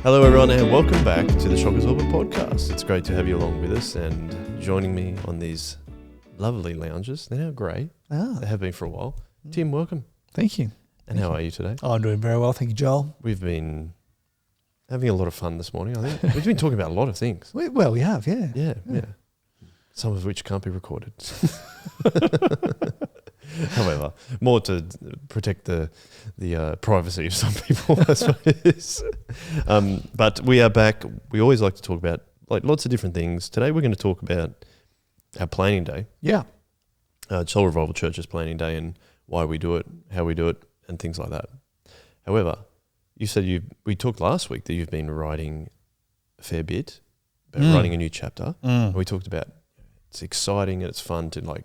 Hello everyone and welcome back to the Shockers Orbit podcast. It's great to have you along with us and joining me on these lovely lounges. They're now grey. They have been for a while. Tim, welcome. Thank you. And how are you today? Oh, I'm doing very well. Thank you, Joel. We've been having a lot of fun this morning, I think. We've been talking about a lot of things. We have, yeah. Yeah. Some of which can't be recorded. However, more to protect the privacy of some people, I suppose. But we are back. We always like to talk about lots of different things. Today we're going to talk about our planning day. Yeah. Soul Revival Church's planning day and why we do it, how we do it, and things like that. However, you said we talked last week that you've been writing a fair bit, about writing a new chapter. And we talked about it's exciting and it's fun to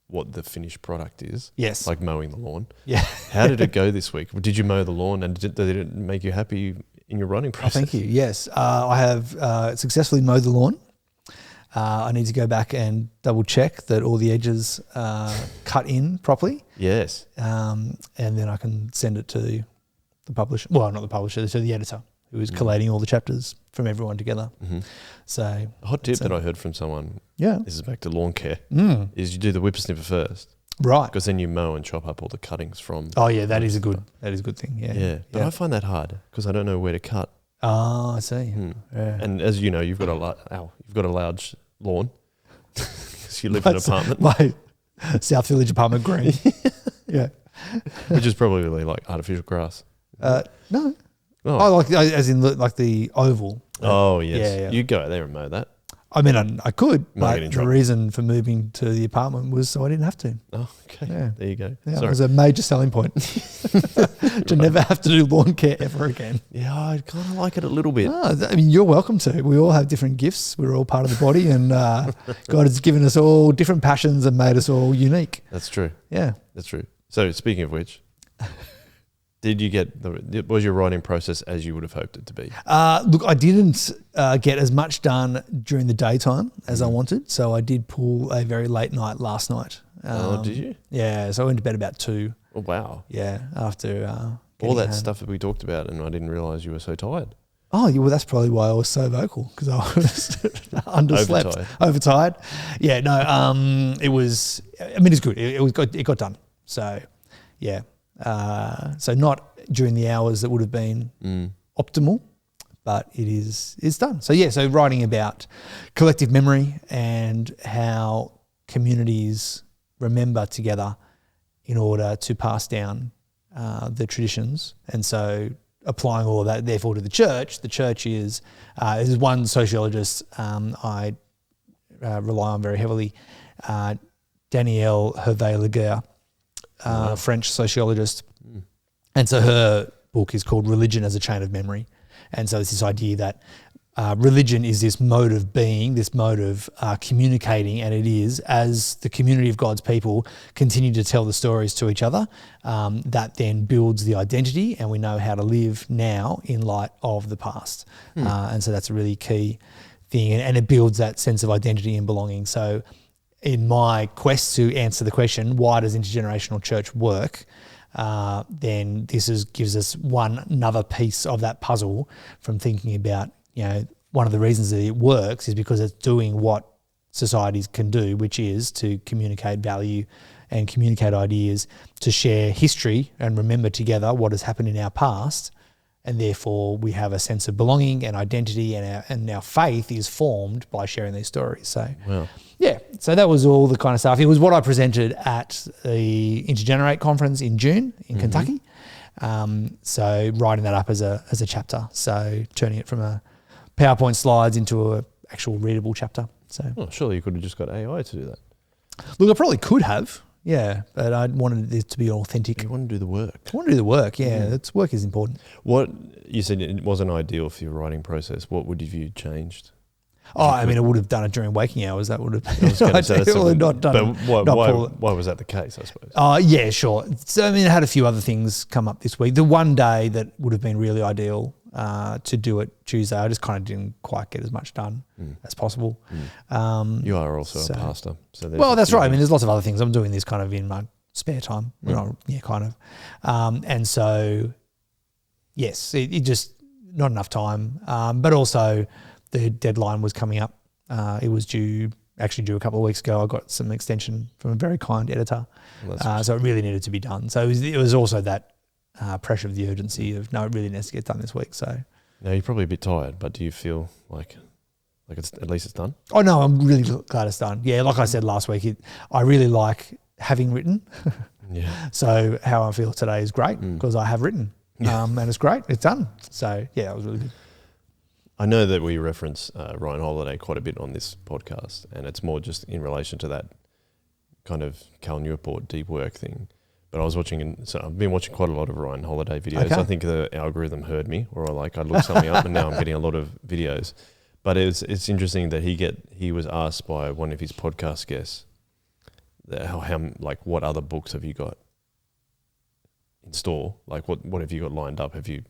what the finished product is. Yes. Like mowing the lawn. Yeah. How did it go this week? Did you mow the lawn and did it make you happy in your writing process? Thank you. Yes. I have successfully mowed the lawn. I need to go back and double check that all the edges are cut in properly. Yes. And then I can send it to the publisher. Well, not the publisher, to the editor who is collating all the chapters from everyone together. Mm-hmm. So a hot tip that I heard from someone, this is back to lawn care, is you do the whippersnipper first. Right. Because then you mow and chop up all the cuttings from. Oh yeah, that is a good thing. Yeah. Yeah. But I find that hard because I don't know where to cut. Oh, I see. Yeah. And as you know, you've got a large lawn because you live in an apartment. My South Village apartment green. Yeah. Which is probably like artificial grass. No. Oh, as in the oval. Oh, yes. Yeah. You go out there and mow that. I mean, I could, but the reason for moving to the apartment was so I didn't have to. Oh, okay. Yeah. There you go. Yeah, it was a major selling point to never have to do lawn care ever again. Yeah, I kind of like it a little bit. Oh, I mean, you're welcome to. We all have different gifts. We're all part of the body and God has given us all different passions and made us all unique. That's true. Yeah. That's true. So speaking of which... Did you was your writing process as you would have hoped it to be? Look, I didn't get as much done during the daytime as I wanted. So I did pull a very late night last night. Did you? Yeah. So I went to bed about 2. Oh, wow. Yeah. After all that stuff that we talked about and I didn't realise you were so tired. Oh, yeah, well, that's probably why I was so vocal because I was underslept. Overtired. Yeah, no, it was, I mean, it's good. It got done. So, yeah. So not during the hours that would have been optimal, but it's done. So yeah, so writing about collective memory and how communities remember together in order to pass down the traditions. And so applying all of that therefore to the church is one sociologist I rely on very heavily, Danielle Hervé-Laguerre, French sociologist. And so her book is called Religion as a Chain of Memory. And so it's this idea that religion is this mode of being, this mode of communicating, and it is as the community of God's people continue to tell the stories to each other, that then builds the identity and we know how to live now in light of the past. And so that's a really key thing and it builds that sense of identity and belonging. So in my quest to answer the question, why does intergenerational church work? Then this gives us another piece of that puzzle from thinking about, one of the reasons that it works is because it's doing what societies can do, which is to communicate value and communicate ideas, to share history and remember together what has happened in our past. And therefore we have a sense of belonging and identity and our faith is formed by sharing these stories. So, yeah, so that was all the kind of stuff. It was what I presented at the Intergenerate conference in June in Kentucky. So writing that up as a chapter. So turning it from a PowerPoint slides into an actual readable chapter. So surely you could have just got AI to do that. Look, I probably could have. Yeah, but I wanted it to be authentic. You want to do the work. I want to do the work, yeah. Work is important. What you said it wasn't ideal for your writing process. What would have you changed? I mean, I would have done it during waking hours. That would have been ideal. Not done. But why was that the case, I suppose? Yeah, sure. So, I mean, I had a few other things come up this week. The one day that would have been really ideal to do it Tuesday, I just kind of didn't quite get as much done as possible. You are also a pastor. So that's right. I mean, there's lots of other things. I'm doing this kind of in my spare time. Kind of. And so, yes, it just not enough time. But also the deadline was coming up. It was due a couple of weeks ago. I got some extension from a very kind editor. So it really needed to be done. So it was also that pressure of the urgency of, no, it really needs to get done this week. So now you're probably a bit tired, but do you feel like it's at least it's done? Oh no, I'm really glad it's done. Yeah, like I said last week, I really like having written. Yeah. So how I feel today is great because I have written, and it's great. It's done. So yeah, that was really good. I know that we reference Ryan Holiday quite a bit on this podcast, and it's more just in relation to that kind of Cal Newport deep work thing. But I was watching, so I've been watching quite a lot of Ryan Holiday videos. Okay. I think the algorithm heard me, or I looked something up, and now I'm getting a lot of videos. But it's interesting that he was asked by one of his podcast guests what other books have you got in store? Like what have you got lined up? Have you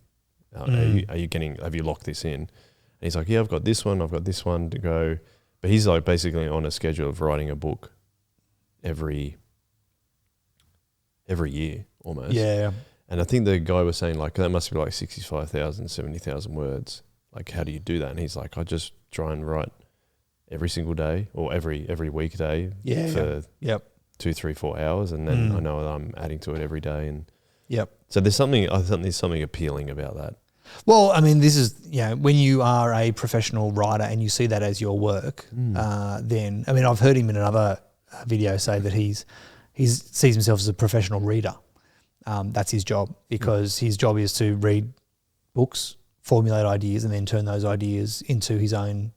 locked this in? And he's like, yeah, I've got this one to go. But he's like basically on a schedule of writing a book every year almost. Yeah. And I think the guy was saying like that must be like 65,000, 70,000 words. Like, how do you do that? And he's like, I just try and write every single day or every weekday for 2, 3, 4 hours, and then I know that I'm adding to it every day. And so there's something appealing about that. Well, I mean, this is when you are a professional writer and you see that as your work, then I mean, I've heard him in another video say that he sees himself as a professional reader. That's his job, because his job is to read books, formulate ideas, and then turn those ideas into his own,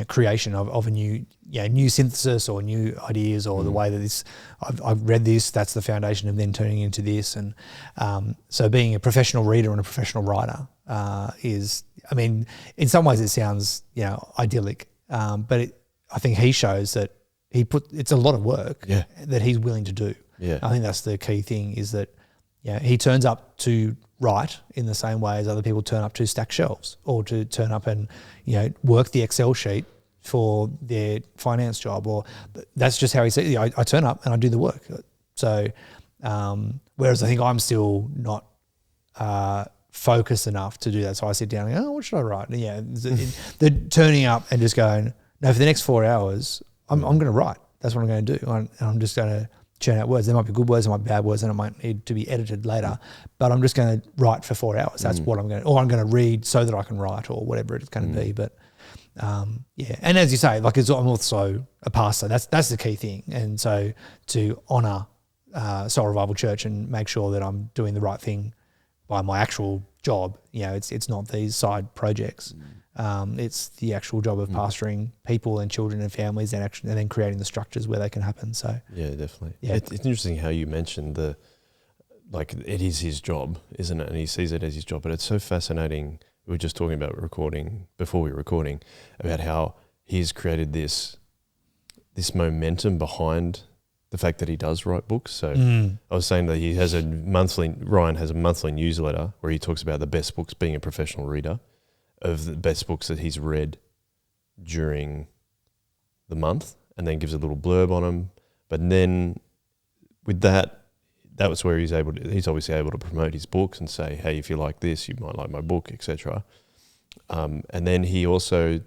creation of a new synthesis or new ideas, or the way that this, I've read this, that's the foundation of then turning into this. And so being a professional reader and a professional writer is, I mean, in some ways it sounds, idyllic, but I think he shows that it's a lot of work that he's willing to do. Yeah. I think that's the key thing, is that he turns up to write in the same way as other people turn up to stack shelves, or to turn up and work the Excel sheet for their finance job, or that's just how he says it. I turn up and I do the work. So whereas I think I'm still not focused enough to do that. So I sit down and go, what should I write? And the turning up and just going, no, for the next 4 hours, I'm going to write. That's what I'm going to do. And I'm just going to churn out words. There might be good words, there might be bad words, and it might need to be edited later. But I'm just going to write for 4 hours. That's what I'm going to, or I'm going to read so that I can write, or whatever it's going to be. But and as you say, like I'm also a pastor. That's the key thing. And so to honour Soul Revival Church and make sure that I'm doing the right thing by my actual job. It's not these side projects. It's the actual job of pastoring people and children and families, and then creating the structures where they can happen. So yeah, definitely. Yeah, it's interesting how you mentioned it is his job, isn't it? And he sees it as his job. But it's so fascinating. We were just talking about before we were recording, about how he's created this momentum behind the fact that he does write books. So I was saying that Ryan has a monthly newsletter where he talks about the best books, being a professional reader, of the best books that he's read during the month, and then gives a little blurb on them. But then with that was where he's obviously able to promote his books and say, hey, if you like this, you might like my book, etc. And then he also,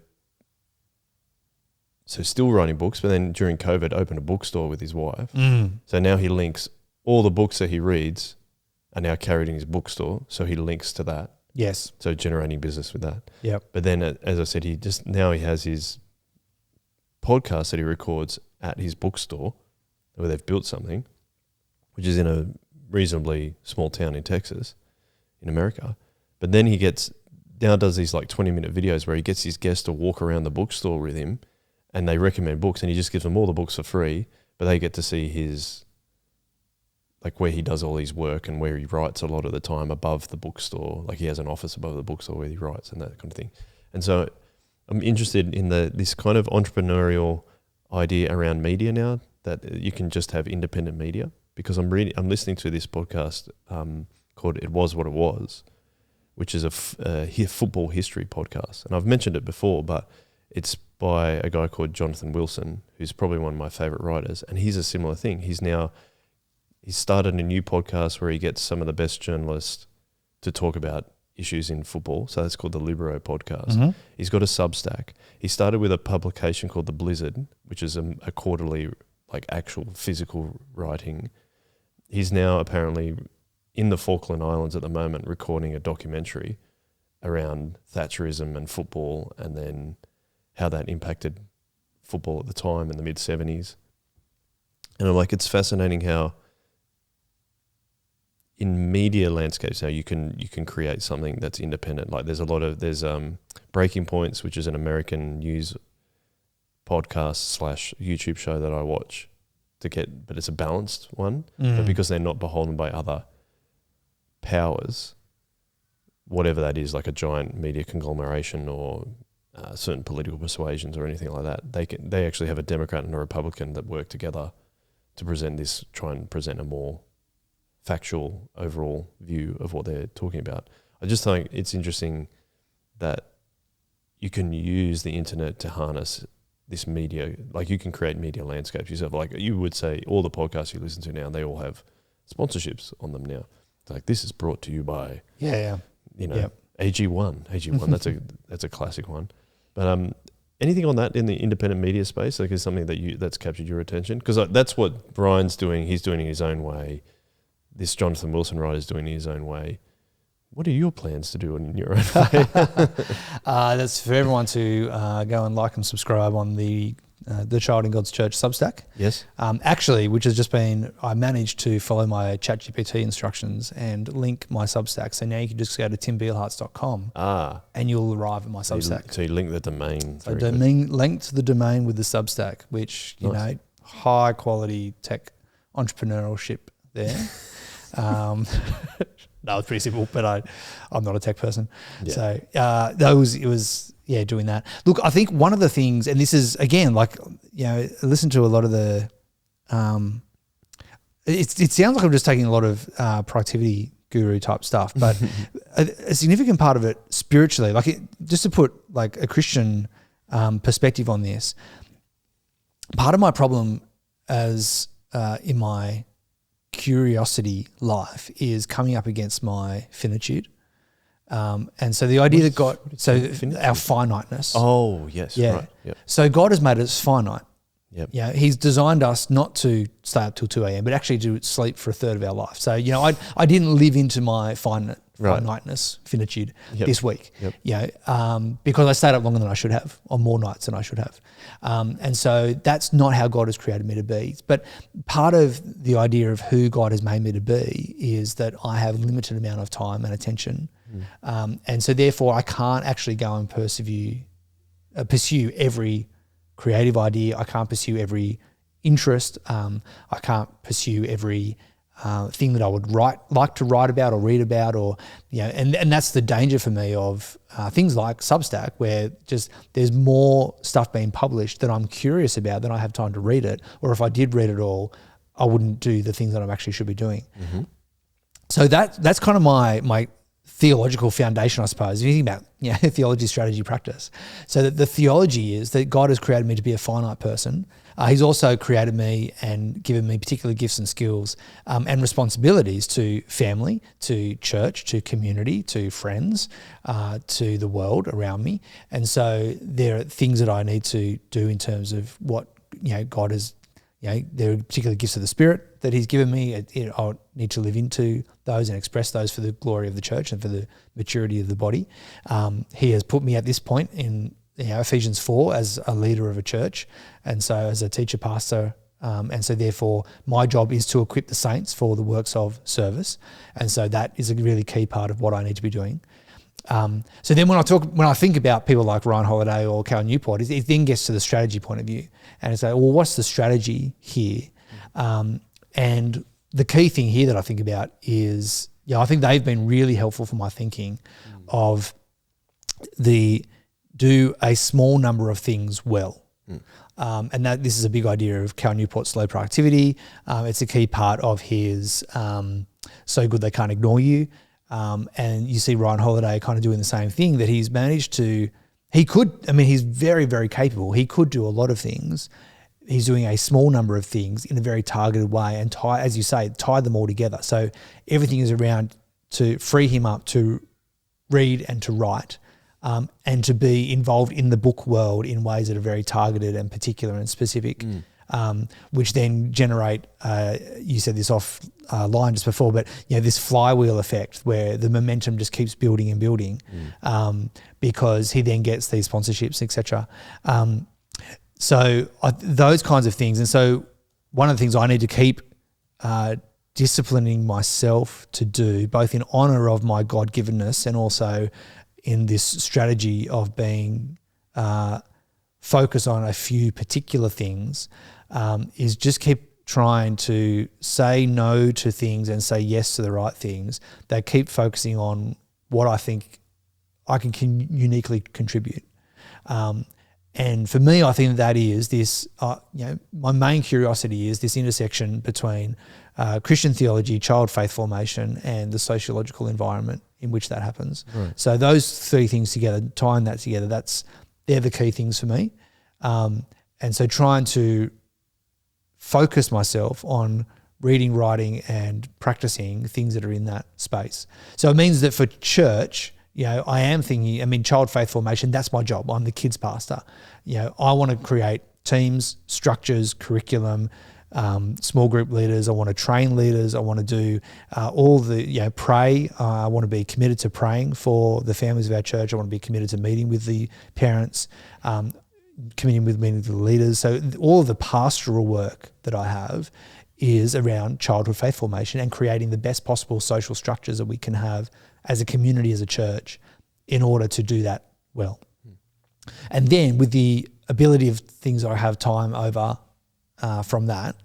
so still writing books, but then during COVID opened a bookstore with his wife. So now he links all the books that he reads are now carried in his bookstore, so he links to that. Yes. So generating business with that. Yep. But then, as I said, he has his podcast that he records at his bookstore, where they've built something, which is in a reasonably small town in Texas, in America. But then he does these like 20-minute videos where he gets his guests to walk around the bookstore with him, and they recommend books, and he just gives them all the books for free, but they get to see his, like, where he does all his work and where he writes a lot of the time above the bookstore. Like, he has an office above the bookstore where he writes and that kind of thing. And so I'm interested in this kind of entrepreneurial idea around media now, that you can just have independent media, because I'm listening to this podcast called It Was What It Was, which is a football history podcast. And I've mentioned it before, but it's by a guy called Jonathan Wilson, who's probably one of my favorite writers. And he's a similar thing. He's started a new podcast where he gets some of the best journalists to talk about issues in football. So that's called the Libero podcast. Mm-hmm. He's got a Substack. He started with a publication called The Blizzard, which is a quarterly, like actual physical writing. He's now apparently in the Falkland Islands at the moment recording a documentary around Thatcherism and football, and then how that impacted football at the time in the mid-70s. And I'm like, it's fascinating how in media landscapes now you can create something that's independent. Like there's Breaking Points, which is an American news podcast / YouTube show that I watch but it's a balanced one. But because they're not beholden by other powers, whatever that is, like a giant media conglomeration or certain political persuasions or anything like that, they actually have a Democrat and a Republican that work together to try and present a more factual overall view of what they're talking about. I just think it's interesting that you can use the internet to harness this media. Like you can create media landscapes yourself. Like you would say, all the podcasts you listen to now, they all have sponsorships on them now. It's like, this is brought to you by, AG1. AG1, that's a classic one. But anything on that in the independent media space, like is something that's captured your attention? Because that's what Brian's doing. He's doing it his own way. This Jonathan Wilson writer is doing it his own way. What are your plans to do in your own way? That's for everyone to go and like and subscribe on the Child in God's Church Substack. Yes. Actually, which has just been, I managed to follow my ChatGPT instructions and link my Substack. So now you can just go to timbeilhartz.com and you'll arrive at my Substack. So you link the domain. So linked the domain with the Substack, which, you know, high quality tech entrepreneurship there. No, it's pretty simple, but I'm not a tech person. Yeah. So doing that. Look, I think one of the things, and this is, again, like, you know, listen to a lot of the, it sounds like I'm just taking a lot of productivity guru type stuff, but a significant part of it spiritually, just to put like a Christian perspective on this, part of my problem in my curiosity life is coming up against my finitude. And so the idea our finiteness. Oh, yes. Yeah. Right. Yep. So God has made us finite. Yep. Yeah. He's designed us not to stay up till 2 a.m., but actually to sleep for a third of our life. So, you know, I didn't live into my finiteness, finitude this week, because I stayed up longer than I should have, on more nights than I should have. And so that's not how God has created me to be. But part of the idea of who God has made me to be is that I have limited amount of time and attention. And so therefore I can't actually go and pursue every creative idea. I can't pursue every interest. I can't pursue every thing that I would like to write about or read about, or, you know, and that's the danger for me of things like Substack, where just there's more stuff being published that I'm curious about than I have time to read it, or if I did read it all, I wouldn't do the things that I actually should be doing. Mm-hmm. So that's kind of my theological foundation, I suppose. If you think about, you know, theology, strategy, practice. So that the theology is that God has created me to be a finite person. He's also created me and given me particular gifts and skills and responsibilities to family, to church, to community, to friends, to the world around me. And so there are things that I need to do in terms of what, you know, God has, you know, there are particular gifts of the Spirit that He's given me. I need to live into those and express those for the glory of the church and for the maturity of the body. He has put me at this point in, you know, Ephesians 4 as a leader of a church, and so as a teacher, pastor, and so therefore my job is to equip the saints for the works of service, and so that is a really key part of what I need to be doing. So then when I think about people like Ryan Holiday or Cal Newport, it then gets to the strategy point of view, and it's like, well, what's the strategy here? And the key thing here that I think about is, I think they've been really helpful for my thinking of do a small number of things well. And that this is a big idea of Cal Newport's slow productivity. It's a key part of his so good they can't ignore you. And you see Ryan Holiday kind of doing the same thing, that he's managed to, he's very, very capable. He could do a lot of things. He's doing a small number of things in a very targeted way and tie them all together. So everything is around to free him up to read and to write, and to be involved in the book world in ways that are very targeted and particular and specific, which then generate, you said this line just before, but this flywheel effect where the momentum just keeps building and building, because he then gets these sponsorships, etc. So those kinds of things. And so one of the things I need to keep disciplining myself to do, both in honor of my God-givenness and also in this strategy of being focused on a few particular things, is just keep trying to say no to things and say yes to the right things that keep focusing on what I think I can uniquely contribute. And for me, I think that is this, my main curiosity is this intersection between Christian theology, child faith formation, and the sociological environment in which that happens. Right. So those three things together, tying that together, they're the key things for me. And so trying to focus myself on reading, writing, and practicing things that are in that space. So it means that for church, I am thinking, child faith formation, that's my job. I'm the kids pastor. I want to create teams, structures, curriculum, small group leaders. I want to train leaders. I want to do all the, pray. I want to be committed to praying for the families of our church. I want to be committed to meeting with the parents, meeting with the leaders. So all of the pastoral work that I have is around childhood faith formation and creating the best possible social structures that we can have as a community, as a church, in order to do that well. And then with the ability of things I have time over from that,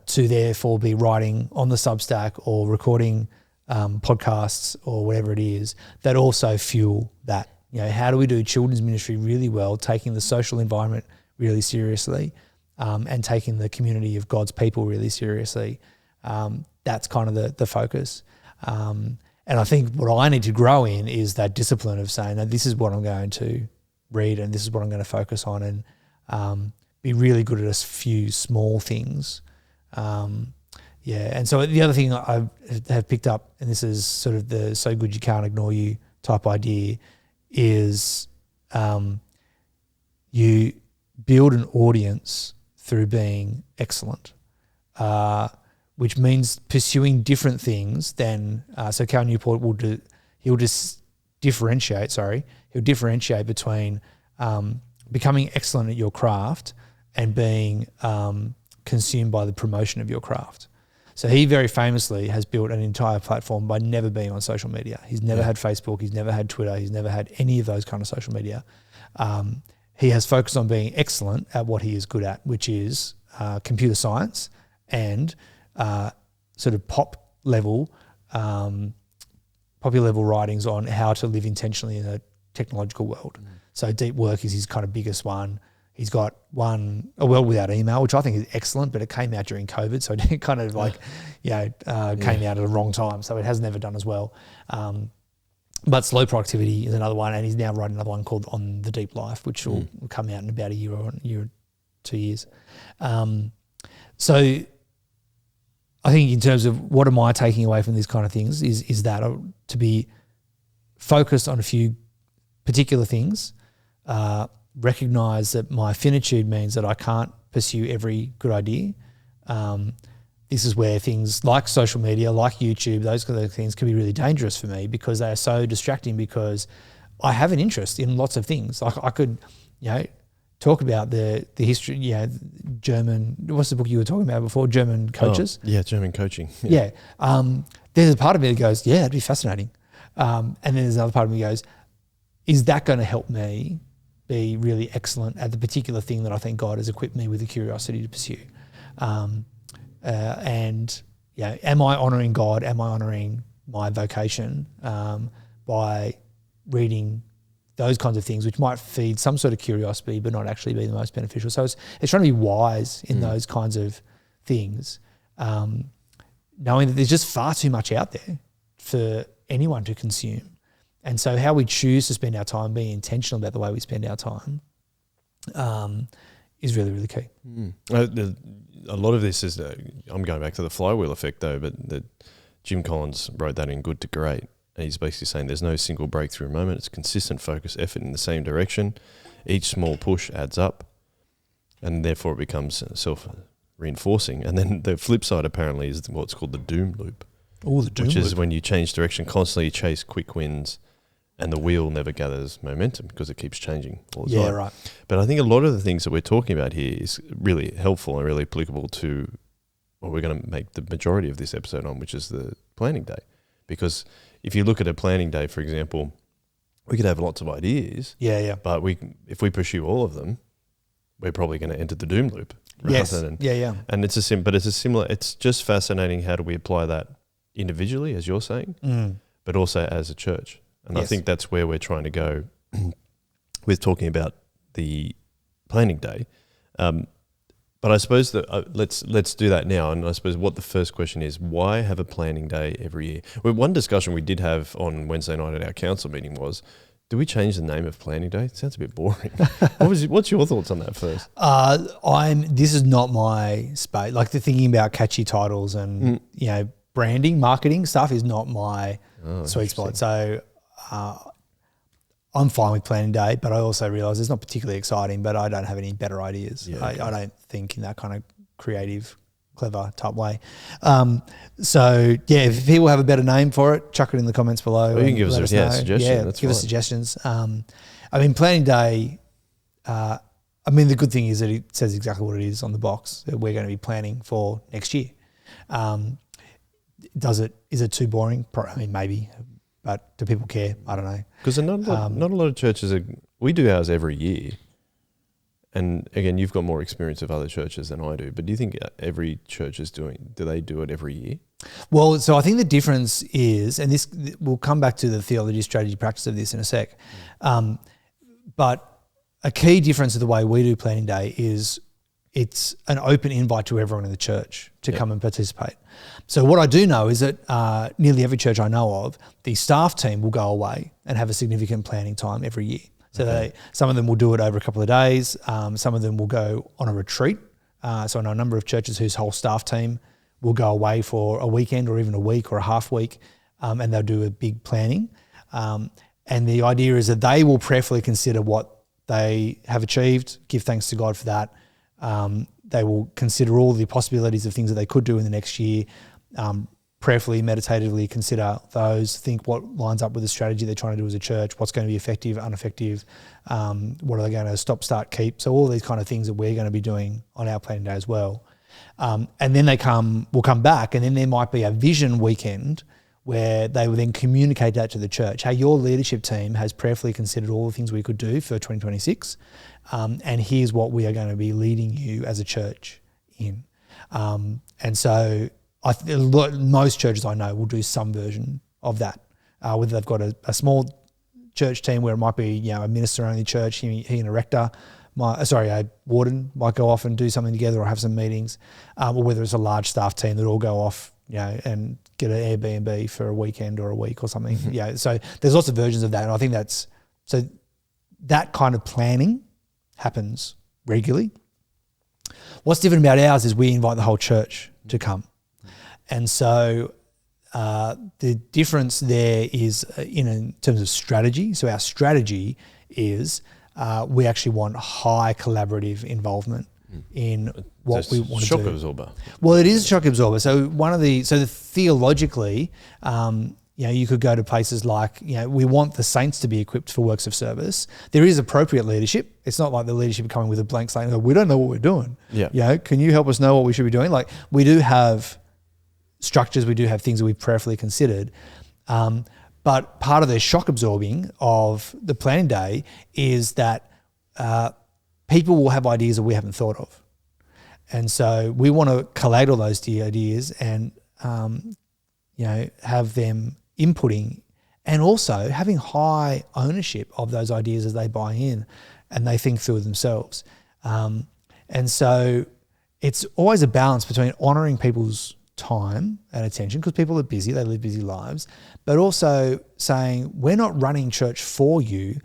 to therefore be writing on the Substack or recording podcasts or whatever it is, that also fuel that. How do we do children's ministry really well, taking the social environment really seriously, and taking the community of God's people really seriously? That's kind of the focus. And I think what I need to grow in is that discipline of saying, no, this is what I'm going to read and this is what I'm going to focus on, and be really good at a few small things. And so the other thing I have picked up, and this is sort of the so good you can't ignore you type idea, is you build an audience through being excellent. Which means pursuing different things than, so Cal Newport he'll differentiate between becoming excellent at your craft and being consumed by the promotion of your craft. So he very famously has built an entire platform by never being on social media. He's never had Facebook, he's never had Twitter, he's never had any of those kind of social media. He has focused on being excellent at what he is good at, which is computer science and sort of popular level writings on how to live intentionally in a technological world. So Deep Work is his kind of biggest one. He's got one, A World Without Email, which I think is excellent, but it came out during COVID, so it kind of came out at the wrong time, so it has never done as well. But Slow Productivity is another one, and he's now writing another one called On the Deep Life, which will come out in about a year or 2 years. So I think in terms of what am I taking away from these kind of things is that to be focused on a few particular things, recognise that my finitude means that I can't pursue every good idea. This is where things like social media, like YouTube, those kind of things can be really dangerous for me because they are so distracting, because I have an interest in lots of things. Like I could, talk about the history, German, what's the book you were talking about before? German Coaches? Oh, yeah, German Coaching. Yeah. There's a part of me that goes, yeah, that'd be fascinating. And then there's another part of me that goes, is that going to help me be really excellent at the particular thing that I think God has equipped me with the curiosity to pursue? Am I honouring God? Am I honouring my vocation by reading those kinds of things, which might feed some sort of curiosity but not actually be the most beneficial? So it's trying to be wise in those kinds of things, knowing that there's just far too much out there for anyone to consume. And so how we choose to spend our time, being intentional about the way we spend our time, is really, really key. A lot of this is, I'm going back to the flywheel effect though, but Jim Collins wrote that in Good to Great. And he's basically saying there's no single breakthrough moment. It's consistent focus, effort in the same direction. Each small push adds up, and therefore it becomes self-reinforcing. And then the flip side apparently is what's called the doom loop. Oh, the doom loop. Which is when you change direction, constantly chase quick wins, and the wheel never gathers momentum because it keeps changing all the time. Yeah, right. But I think a lot of the things that we're talking about here is really helpful and really applicable to what we're going to make the majority of this episode on, which is the planning day. Because if you look at a planning day, for example, we could have lots of ideas. Yeah. But if we pursue all of them, we're probably going to enter the doom loop. Yes. Yeah. And it's similar. It's just fascinating. How do we apply that individually, as you're saying, but also as a church? And I think that's where we're trying to go with talking about the planning day. But I suppose that let's do that now. And I suppose what the first question is, why have a planning day every year? Well, one discussion we did have on Wednesday night at our council meeting was, do we change the name of planning day? It sounds a bit boring. What's your thoughts on that first? This is not my space. Like the thinking about catchy titles and branding, marketing stuff is not my sweet spot. So I'm fine with planning day, but I also realise it's not particularly exciting, but I don't have any better ideas. Yeah, I don't think in that kind of creative, clever type way. If people have a better name for it, chuck it in the comments below. Or you can give us suggestions. Yeah, give us suggestions. Planning day, the good thing is that it says exactly what it is on the box that we're going to be planning for next year. Is it too boring? Maybe. But do people care? I don't know. Because not a lot of churches we do ours every year. And again, you've got more experience of other churches than I do. But do you think every church do they do it every year? Well, so I think the difference is, and this we'll come back to the theology, strategy, practice of this in a sec. But a key difference of the way we do planning day is it's an open invite to everyone in the church to come and participate. So what I do know is that nearly every church I know of, the staff team will go away and have a significant planning time every year. So some of them will do it over a couple of days. Some of them will go on a retreat. So I know a number of churches whose whole staff team will go away for a weekend or even a week or a half week, and they'll do a big planning. And the idea is that they will prayerfully consider what they have achieved, give thanks to God for that. They will consider all the possibilities of things that they could do in the next year, prayerfully, meditatively consider those, think what lines up with the strategy they're trying to do as a church, what's going to be effective, ineffective, what are they going to stop, start, keep. So all these kind of things that we're going to be doing on our planning day as well. And then we'll come back, and then there might be a vision weekend where they will then communicate that to the church. Hey, your leadership team has prayerfully considered all the things we could do for 2026, and here's what we are going to be leading you as a church in. And so most churches I know will do some version of that, whether they've got a small church team where it might be a minister-only church, he and a rector, a warden might go off and do something together or have some meetings, or whether it's a large staff team that all go off and get an Airbnb for a weekend or a week or something. So there's lots of versions of that, and I think that kind of planning happens regularly. What's different about ours is we invite the whole church to come. And so the difference there is in terms of strategy. So our strategy is we actually want high collaborative involvement in what we want to do. Shock absorber. Well, it is a shock absorber. So theologically, you could go to places like, we want the saints to be equipped for works of service. There is appropriate leadership. It's not like the leadership coming with a blank slate and go, we don't know what we're doing. Yeah. Can you help us know what we should be doing? Like, we do have structures, we do have things that we've prayerfully considered. But part of the shock absorbing of the planning day is that people will have ideas that we haven't thought of. And so we want to collate all those ideas and, have them inputting and also having high ownership of those ideas as they buy in and they think through themselves. And so it's always a balance between honouring people's time and attention, because people are busy, they live busy lives, but also saying, we're not running church for you.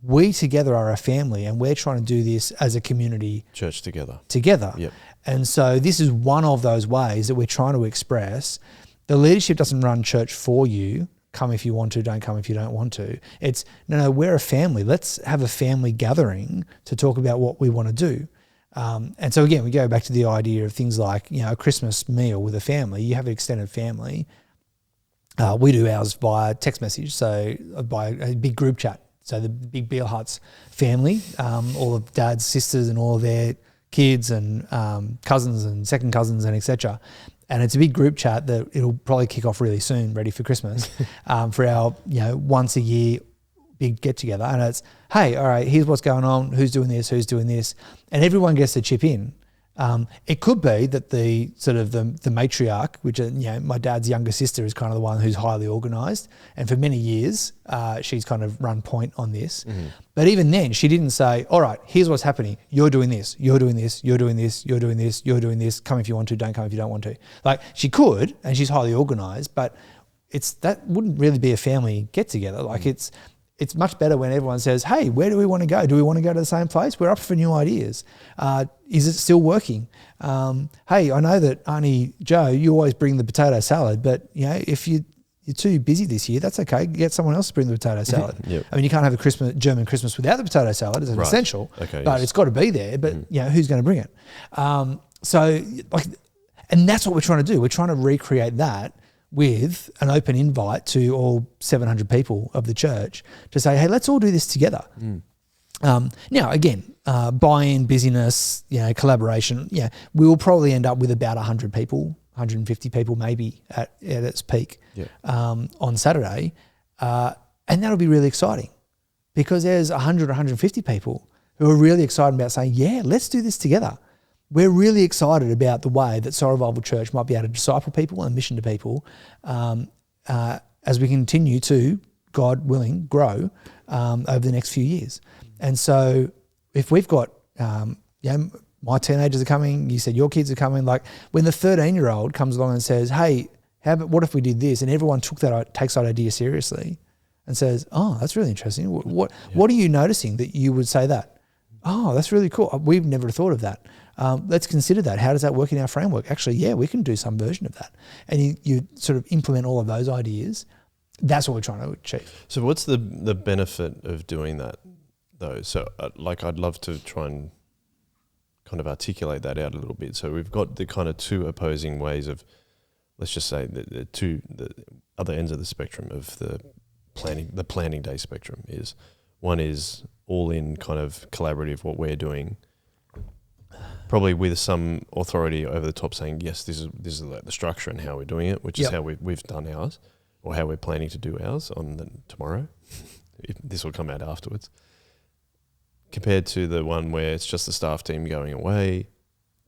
We together are a family and we're trying to do this as a community. Church together. Together. Yep. And so this is one of those ways that we're trying to express The leadership doesn't run church for you. Come if you want to, don't come if you don't want to. It's, no, we're a family. Let's have a family gathering to talk about what we want to do. And so again, we go back to the idea of things like, a Christmas meal with a family. You have an extended family. We do ours via text message, so by a big group chat. So the big Beale Huts family, all of Dad's sisters and all of their kids and cousins and second cousins and etc. And it's a big group chat that it'll probably kick off really soon, ready for Christmas, for our once a year big get together. And it's, hey, all right, here's what's going on, who's doing this, and everyone gets to chip in. It could be that the matriarch, which my dad's younger sister, is kind of the one who's highly organised, and for many years she's kind of run point on this. Mm-hmm. But even then, she didn't say, "All right, here's what's happening. You're doing this. You're doing this. You're doing this. You're doing this. You're doing this. Come if you want to. Don't come if you don't want to." Like, she could, and she's highly organised, but that wouldn't really be a family get together. Like, mm-hmm. It's much better when everyone says, hey, where do we want to go? Do we want to go to the same place? We're up for new ideas. Is it still working? Hey, I know that Auntie Joe, you always bring the potato salad, but if you're too busy this year, that's okay. Get someone else to bring the potato salad. Yep. I mean, you can't have a German Christmas without the potato salad. It's an essential, but it's got to be there. But who's going to bring it? And that's what we're trying to do. We're trying to recreate that with an open invite to all 700 people of the church to say, hey, let's all do this together. Now, again, buy-in, busyness, collaboration, we will probably end up with about 100 people, 150 people maybe at its peak on Saturday. And that'll be really exciting because there's 100 or 150 people who are really excited about saying, yeah, let's do this together. We're really excited about the way that Soul Revival Church might be able to disciple people and mission to people as we continue to, God willing, grow over the next few years. And so if we've got, my teenagers are coming, you said your kids are coming, like when the 13-year-old comes along and says, hey, what if we did this? And everyone takes that idea seriously and says, oh, that's really interesting. What are you noticing that you would say that? Oh, that's really cool. We've never thought of that. Let's consider that. How does that work in our framework? Actually, we can do some version of that. And you sort of implement all of those ideas. That's what we're trying to achieve. So what's the benefit of doing that, though? So I'd love to try and kind of articulate that out a little bit. So we've got the kind of two opposing ways of, let's just say the other ends of the spectrum of the planning day spectrum is, one is all in kind of collaborative, what we're doing, probably with some authority over the top saying, yes, this is like the structure and how we're doing it, which is how we've done ours, or how we're planning to do ours on tomorrow. This will come out afterwards. Compared to the one where it's just the staff team going away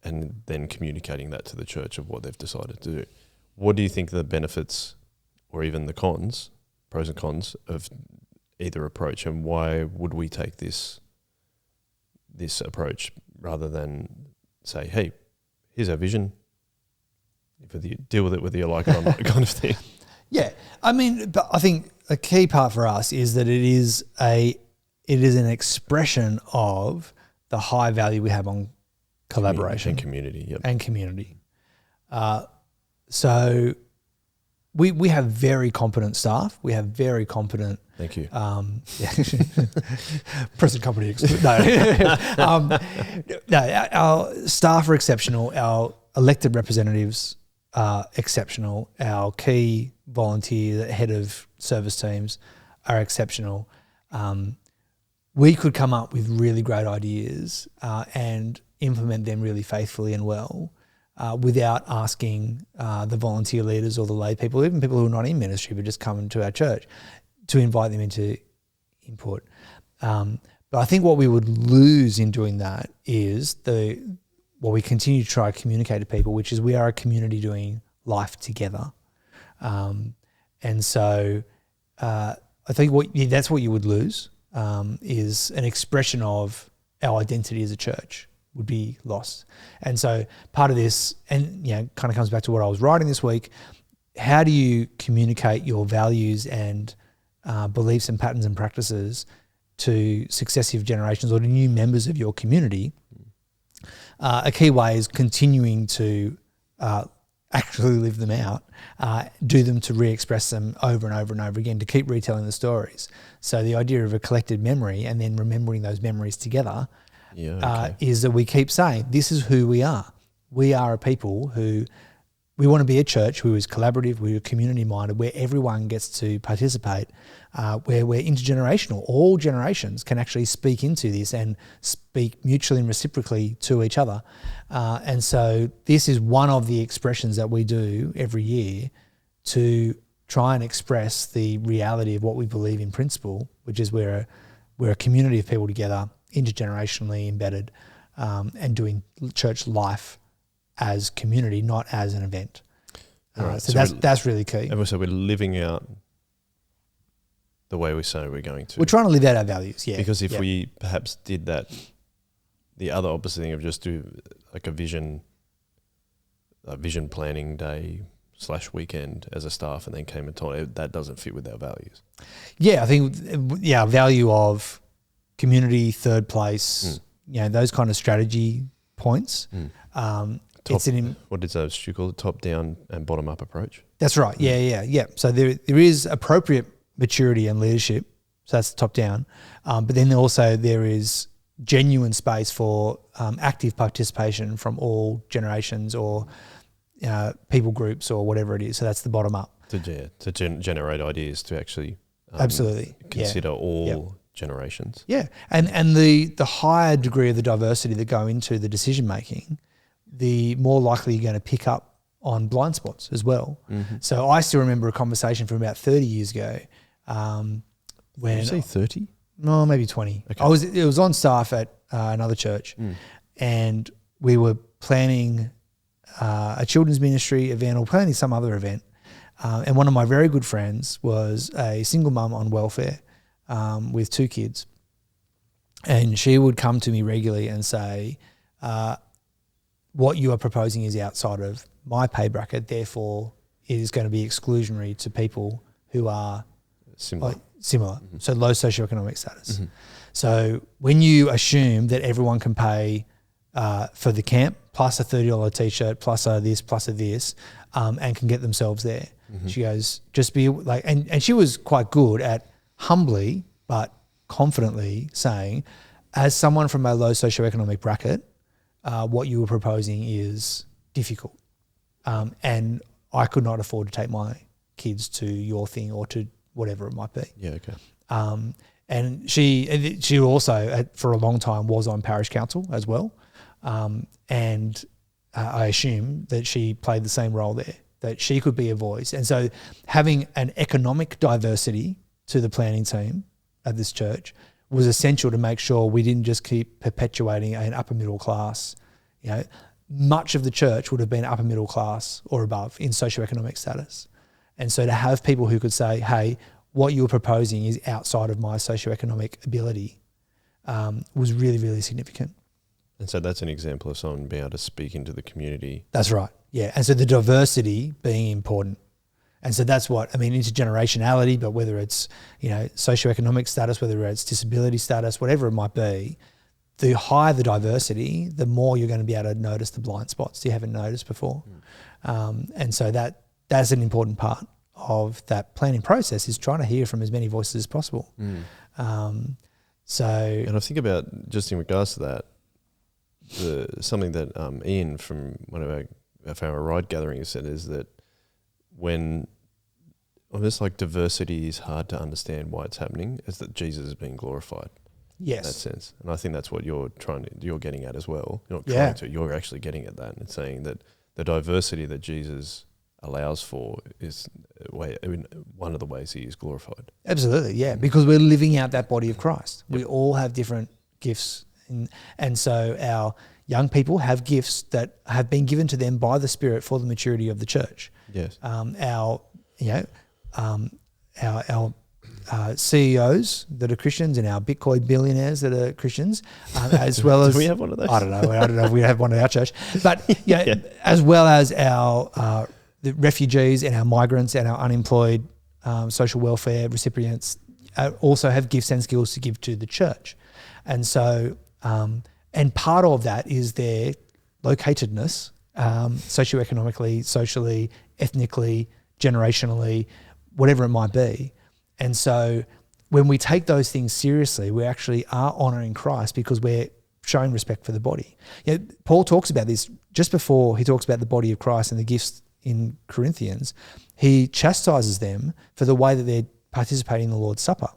and then communicating that to the church of what they've decided to do. What do you think the benefits or even the cons, pros and cons of either approach, and why would we take this approach rather than say, hey, here's our vision, deal with it whether you like it or not, kind of thing? Yeah, I mean, but I think a key part for us is that it is an expression of the high value we have on collaboration and community. Yep. And community. So we have very competent staff. We have very competent. Thank you. Present company. Our staff are exceptional. Our elected representatives are exceptional. Our key volunteer, the head of service teams, are exceptional. We could come up with really great ideas and implement them really faithfully and well without asking the volunteer leaders or the lay people, even people who are not in ministry but just come into our church, to invite them into input. But I think what we would lose in doing that is what we continue to try to communicate to people, which is we are a community doing life together. And so I think that's what you would lose, is an expression of our identity as a church would be lost. And so part of this, and kind of comes back to what I was writing this week, how do you communicate your values and beliefs and patterns and practices to successive generations or to new members of your community? A key way is continuing to actually live them out, do them to re-express them over and over and over again, to keep retelling the stories. So the idea of a collected memory and then remembering those memories together is that we keep saying, this is who we are. We are a people who, we want to be a church who is collaborative, we're community-minded, where everyone gets to participate, where we're intergenerational. All generations can actually speak into this and speak mutually and reciprocally to each other. And so this is one of the expressions that we do every year to try and express the reality of what we believe in principle, which is we're a community of people together, intergenerationally embedded, and doing church life as community, not as an event. Right. So that's really key. And so we're living out the way we say we're going to. We're trying to live out our values, yeah. Because if we perhaps did that, the other opposite thing of just do like a vision planning day / weekend as a staff and then came and told, that doesn't fit with our values. Yeah, I think, our value of community, third place, those kind of strategy points. What did Stu call it? Top down and bottom up approach. That's right. Yeah. So there is appropriate maturity and leadership. So that's top down. But then also there is genuine space for active participation from all generations or people groups or whatever it is. So that's the bottom up. To generate ideas to actually absolutely consider all generations. Yeah, and the higher degree of the diversity that go into the decision making, the more likely you're going to pick up on blind spots as well. Mm-hmm. So I still remember a conversation from about 30 years ago. When did you say 30? No, maybe 20. Okay. It was on staff at another church, and we were planning a children's ministry event or planning some other event. And one of my very good friends was a single mum on welfare with 2 kids. And she would come to me regularly and say, what you are proposing is outside of my pay bracket, therefore it is going to be exclusionary to people who are similar. Mm-hmm. So low socioeconomic status. Mm-hmm. So when you assume that everyone can pay for the camp plus a $30 t-shirt plus a this and can get themselves there, she goes, just be like, and she was quite good at humbly but confidently saying, as someone from a low socioeconomic bracket, what you were proposing is difficult. And I could not afford to take my kids to your thing or to whatever it might be. Yeah, okay. And she also, for a long time, was on parish council as well. And I assume that she played the same role there, that she could be a voice. And so having an economic diversity to the planning team at this church was essential to make sure we didn't just keep perpetuating an upper middle class. Much of the church would have been upper middle class or above in socioeconomic status. And so to have people who could say, hey, what you're proposing is outside of my socioeconomic ability was really, really significant. And so that's an example of someone being able to speak into the community. That's right, yeah. And so the diversity being important. And so that's what, intergenerationality, but whether it's, socioeconomic status, whether it's disability status, whatever it might be, the higher the diversity, the more you're going to be able to notice the blind spots you haven't noticed before. And so that's an important part of that planning process, is trying to hear from as many voices as possible. And I think about, just in regards to that, something that Ian from one of our ride gatherings said is that when almost like diversity is hard to understand why it's happening, is that Jesus is being glorified. Yes. In that sense. And I think that's what you're getting at as well. You're not trying to, you're actually getting at that and saying that the diversity that Jesus allows for is one of the ways he is glorified. Absolutely, yeah, because we're living out that body of Christ. Yep. We all have different gifts. And so our young people have gifts that have been given to them by the Spirit for the maturity of the church. Yes. Our CEOs that are Christians and our Bitcoin billionaires that are Christians, as well as... Do we have one of those? I don't know if we have one at our church. But as well as our the refugees and our migrants and our unemployed social welfare recipients also have gifts and skills to give to the church. And so, and part of that is their locatedness socioeconomically, socially, ethnically, generationally, whatever it might be. And so when we take those things seriously, we actually are honouring Christ because we're showing respect for the body. You know, Paul talks about this just before he talks about the body of Christ and the gifts in Corinthians. He chastises them for the way that they're participating in the Lord's Supper.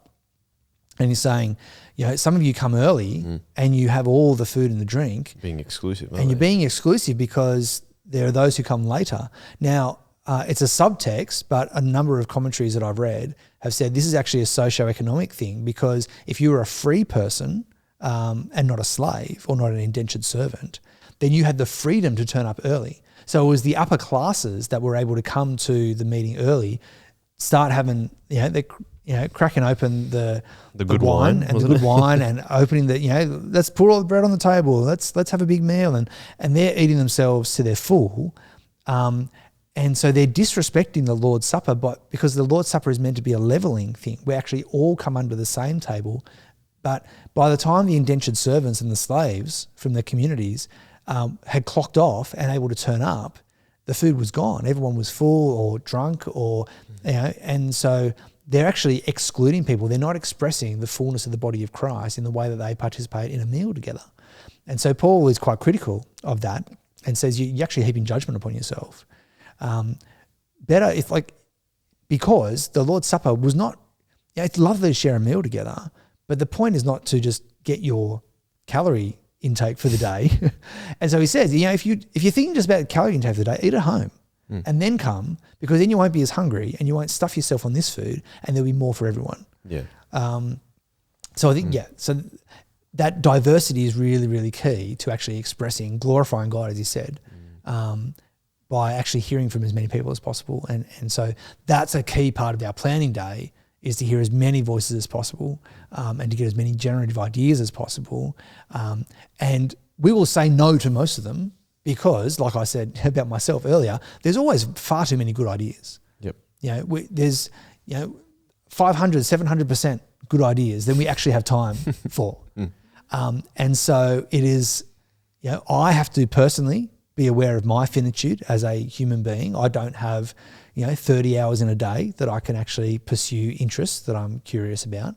And he's saying, you know, some of you come early and you have all the food and the drink. Being exclusive. And you're being exclusive because there are those who come later. Now, it's a subtext, but a number of commentaries that I've read have said this is actually a socio-economic thing, because if you were a free person and not a slave or not an indentured servant, then you had the freedom to turn up early. So it was the upper classes that were able to come to the meeting early, start having, cracking open the good wine and the good wine, and opening the, let's put all the bread on the table. Let's have a big meal, and they're eating themselves to their full. And so they're disrespecting the Lord's Supper, but because the Lord's Supper is meant to be a leveling thing, we actually all come under the same table. But by the time the indentured servants and the slaves from the communities had clocked off and able to turn up, the food was gone. Everyone was full or drunk, and so they're actually excluding people. They're not expressing the fullness of the body of Christ in the way that they participate in a meal together. And so Paul is quite critical of that and says you're actually heaping judgment upon yourself. Better if because the Lord's Supper was not, it's lovely to share a meal together, but the point is not to just get your calorie intake for the day. And so he says, if you're thinking just about calorie intake for the day, eat at home and then come, because then you won't be as hungry and you won't stuff yourself on this food, and there'll be more for everyone. Yeah. So I think, so that diversity is really, really key to actually expressing, glorifying God, as he said, by actually hearing from as many people as possible. And so that's a key part of our planning day, is to hear as many voices as possible, and to get as many generative ideas as possible. And we will say no to most of them because, like I said about myself earlier, there's always far too many good ideas. Yep. There's 500, 700% good ideas than we actually have time for. And so it is, I have to personally be aware of my finitude as a human being. I don't have 30 hours in a day that I can actually pursue interests that I'm curious about.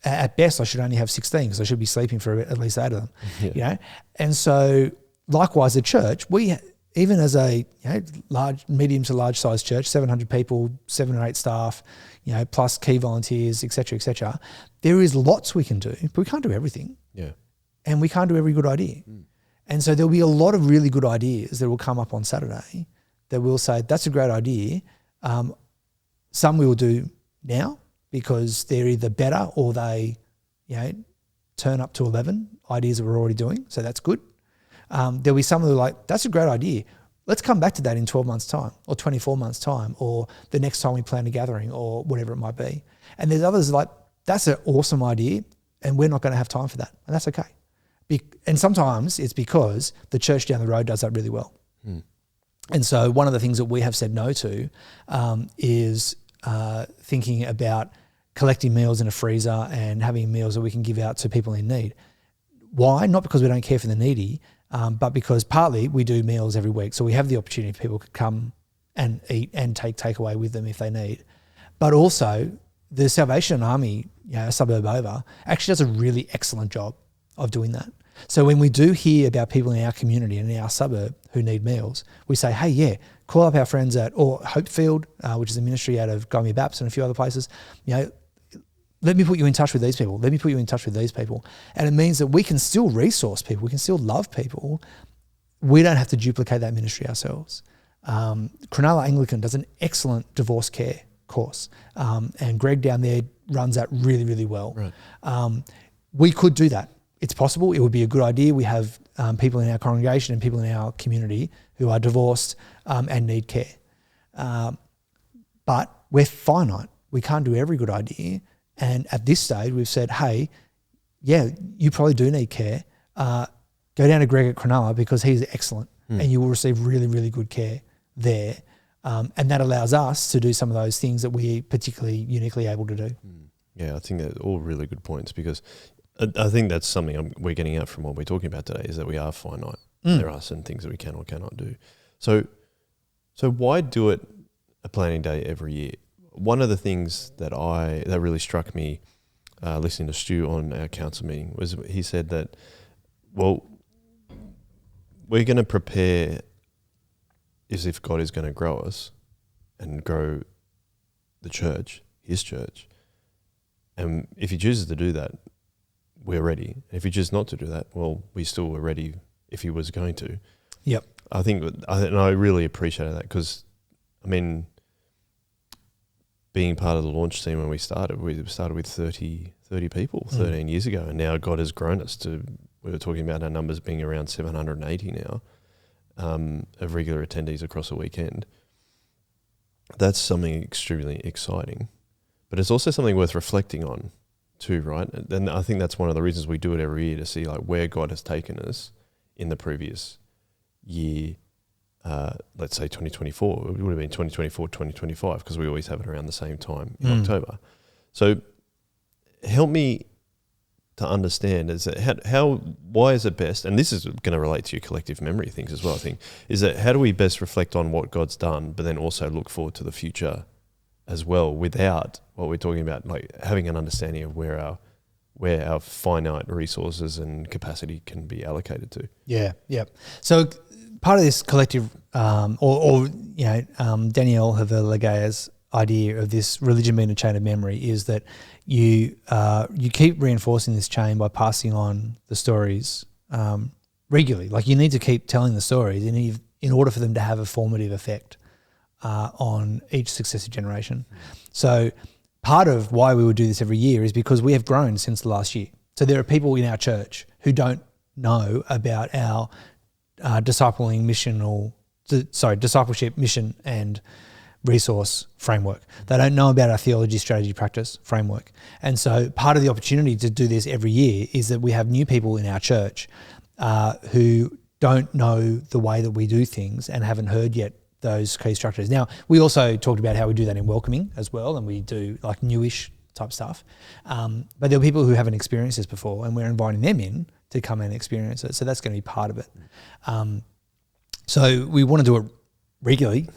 At best, I should only have 16 because I should be sleeping for at least 8 of them. Yeah. And so likewise, the church, we, even as a medium to large size church, 700 people, 7 or 8 staff, plus key volunteers, et cetera, there is lots we can do, but we can't do everything. Yeah. And we can't do every good idea. And so there'll be a lot of really good ideas that will come up on Saturday that we'll say, that's a great idea. Some we will do now because they're either better or they, turn up to 11 ideas that we're already doing. So that's good. There'll be some that are like, that's a great idea. Let's come back to that in 12 months' time or 24 months' time or the next time we plan a gathering or whatever it might be. And there's others like, that's an awesome idea and we're not going to have time for that. And that's okay. And sometimes it's because the church down the road does that really well. And so one of the things that we have said no to is thinking about collecting meals in a freezer and having meals that we can give out to people in need. Why? Not because we don't care for the needy, but because partly we do meals every week. So we have the opportunity for people to come and eat and take takeaway with them if they need. But also the Salvation Army, a suburb over, actually does a really excellent job of doing that. So when we do hear about people in our community and in our suburb who need meals, we say, hey, call up our friends at Hopefield, which is a ministry out of Gomia Baps and a few other places. Let me put you in touch with these people. Let me put you in touch with these people. And it means that we can still resource people. We can still love people. We don't have to duplicate that ministry ourselves. Cronulla Anglican does an excellent divorce care course. And Greg down there runs that really, really well. Right. We could do that. It's possible. It would be a good idea. We have people in our congregation and people in our community who are divorced and need care. But we're finite. We can't do every good idea. And at this stage, we've said, hey, you probably do need care. Go down to Greg at Cronulla because he's excellent and you will receive really, really good care there. And that allows us to do some of those things that we're particularly uniquely able to do. Yeah, I think they're all really good points because I think that's something we're getting out from what we're talking about today is that we are finite. There are some things that we can or cannot do. So why do it a planning day every year? One of the things that really struck me listening to Stu on our council meeting was he said that, well, we're going to prepare as if God is going to grow us and grow the church, his church. And if he chooses to do that, we're ready. If he chooses not to do that, well, we still were ready if he was going to. Yep. And I really appreciated that because, I mean, being part of the launch team when we started with 30 people 13 years ago, and now God has grown us to, we were talking about our numbers being around 780 now of regular attendees across a weekend. That's something extremely exciting, but it's also something worth reflecting on too, right? And I think that's one of the reasons we do it every year, to see like where God has taken us in the previous year. Let's say 2024, it would have been 2024, 2025, because we always have it around the same time in October. So help me to understand, is that why is it best, and this is going to relate to your collective memory things as well, I think, is that how do we best reflect on what God's done, but then also look forward to the future as well, without what we're talking about, like having an understanding of where our finite resources and capacity can be allocated to. Yeah. So part of this collective, Danielle Haver-Legaya's idea of this religion being a chain of memory is that you keep reinforcing this chain by passing on the stories regularly. Like you need to keep telling the stories in order for them to have a formative effect on each successive generation. So part of why we would do this every year is because we have grown since the last year. So there are people in our church who don't know about our discipleship, mission and resource framework. They don't know about our theology, strategy, practice framework. And so part of the opportunity to do this every year is that we have new people in our church who don't know the way that we do things and haven't heard yet those key structures. Now, we also talked about how we do that in welcoming as well, and we do like newish type stuff. But there are people who haven't experienced this before, and we're inviting them in to come and experience it. So that's going to be part of it. So we want to do it regularly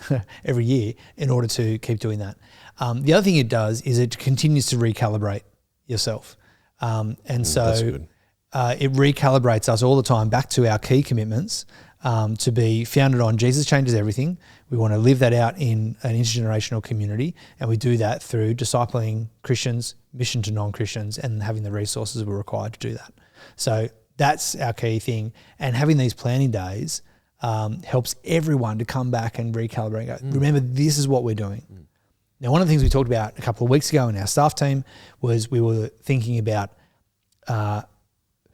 every year in order to keep doing that. The other thing it does is it continues to recalibrate yourself. That's good. It recalibrates us all the time back to our key commitments, to be founded on Jesus changes everything. We want to live that out in an intergenerational community, and we do that through discipling Christians, mission to non-Christians, and having the resources we're required to do that. So that's our key thing. And having these planning days helps everyone to come back and recalibrate and go, remember, this is what we're doing. Now, one of the things we talked about a couple of weeks ago in our staff team was we were thinking about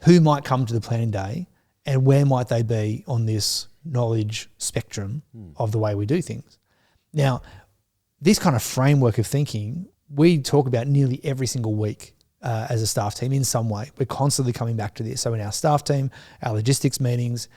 who might come to the planning day and where might they be on this knowledge spectrum of the way we do things. Now, this kind of framework of thinking, we talk about nearly every single week as a staff team in some way. We're constantly coming back to this. So in our staff team, our logistics meetings,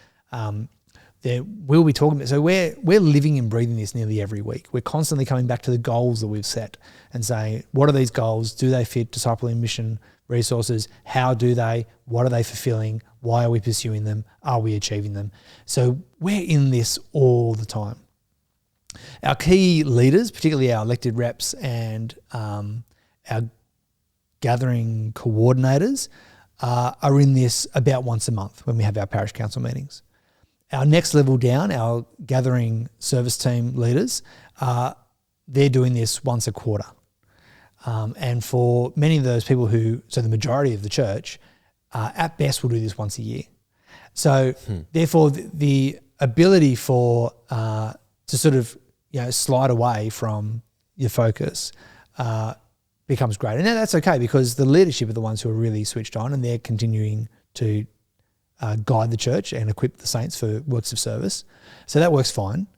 there we'll be talking about. So we're living and breathing this nearly every week. We're constantly coming back to the goals that we've set and saying, what are these goals? Do they fit discipling mission resources? How do they? What are they fulfilling? Why are we pursuing them? Are we achieving them? So we're in this all the time. Our key leaders, particularly our elected reps and our gathering coordinators, are in this about once a month when we have our parish council meetings. Our next level down, our gathering service team leaders, they're doing this once a quarter. And for many of those people so the majority of the church, at best will do this once a year. So therefore the ability to sort of, slide away from your focus becomes great. And that's okay, because the leadership are the ones who are really switched on, and they're continuing to guide the church and equip the saints for works of service. So that works fine.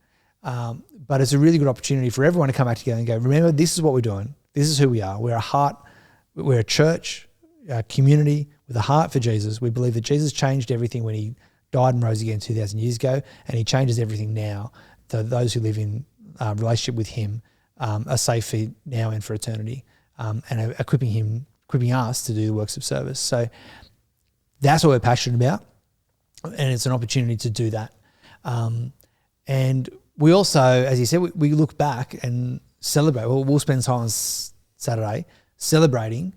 But it's a really good opportunity for everyone to come back together and go, remember, this is what we're doing. This is who we are. We're a church, a community with a heart for Jesus. We believe that Jesus changed everything when he died and rose again 2,000 years ago, and he changes everything now. So those who live in relationship with him are safe for now and for eternity, and are equipping us to do the works of service. So that's what we're passionate about. and it's an opportunity to do that. And we also, as you said, we look back and celebrate. We'll spend time on Saturday celebrating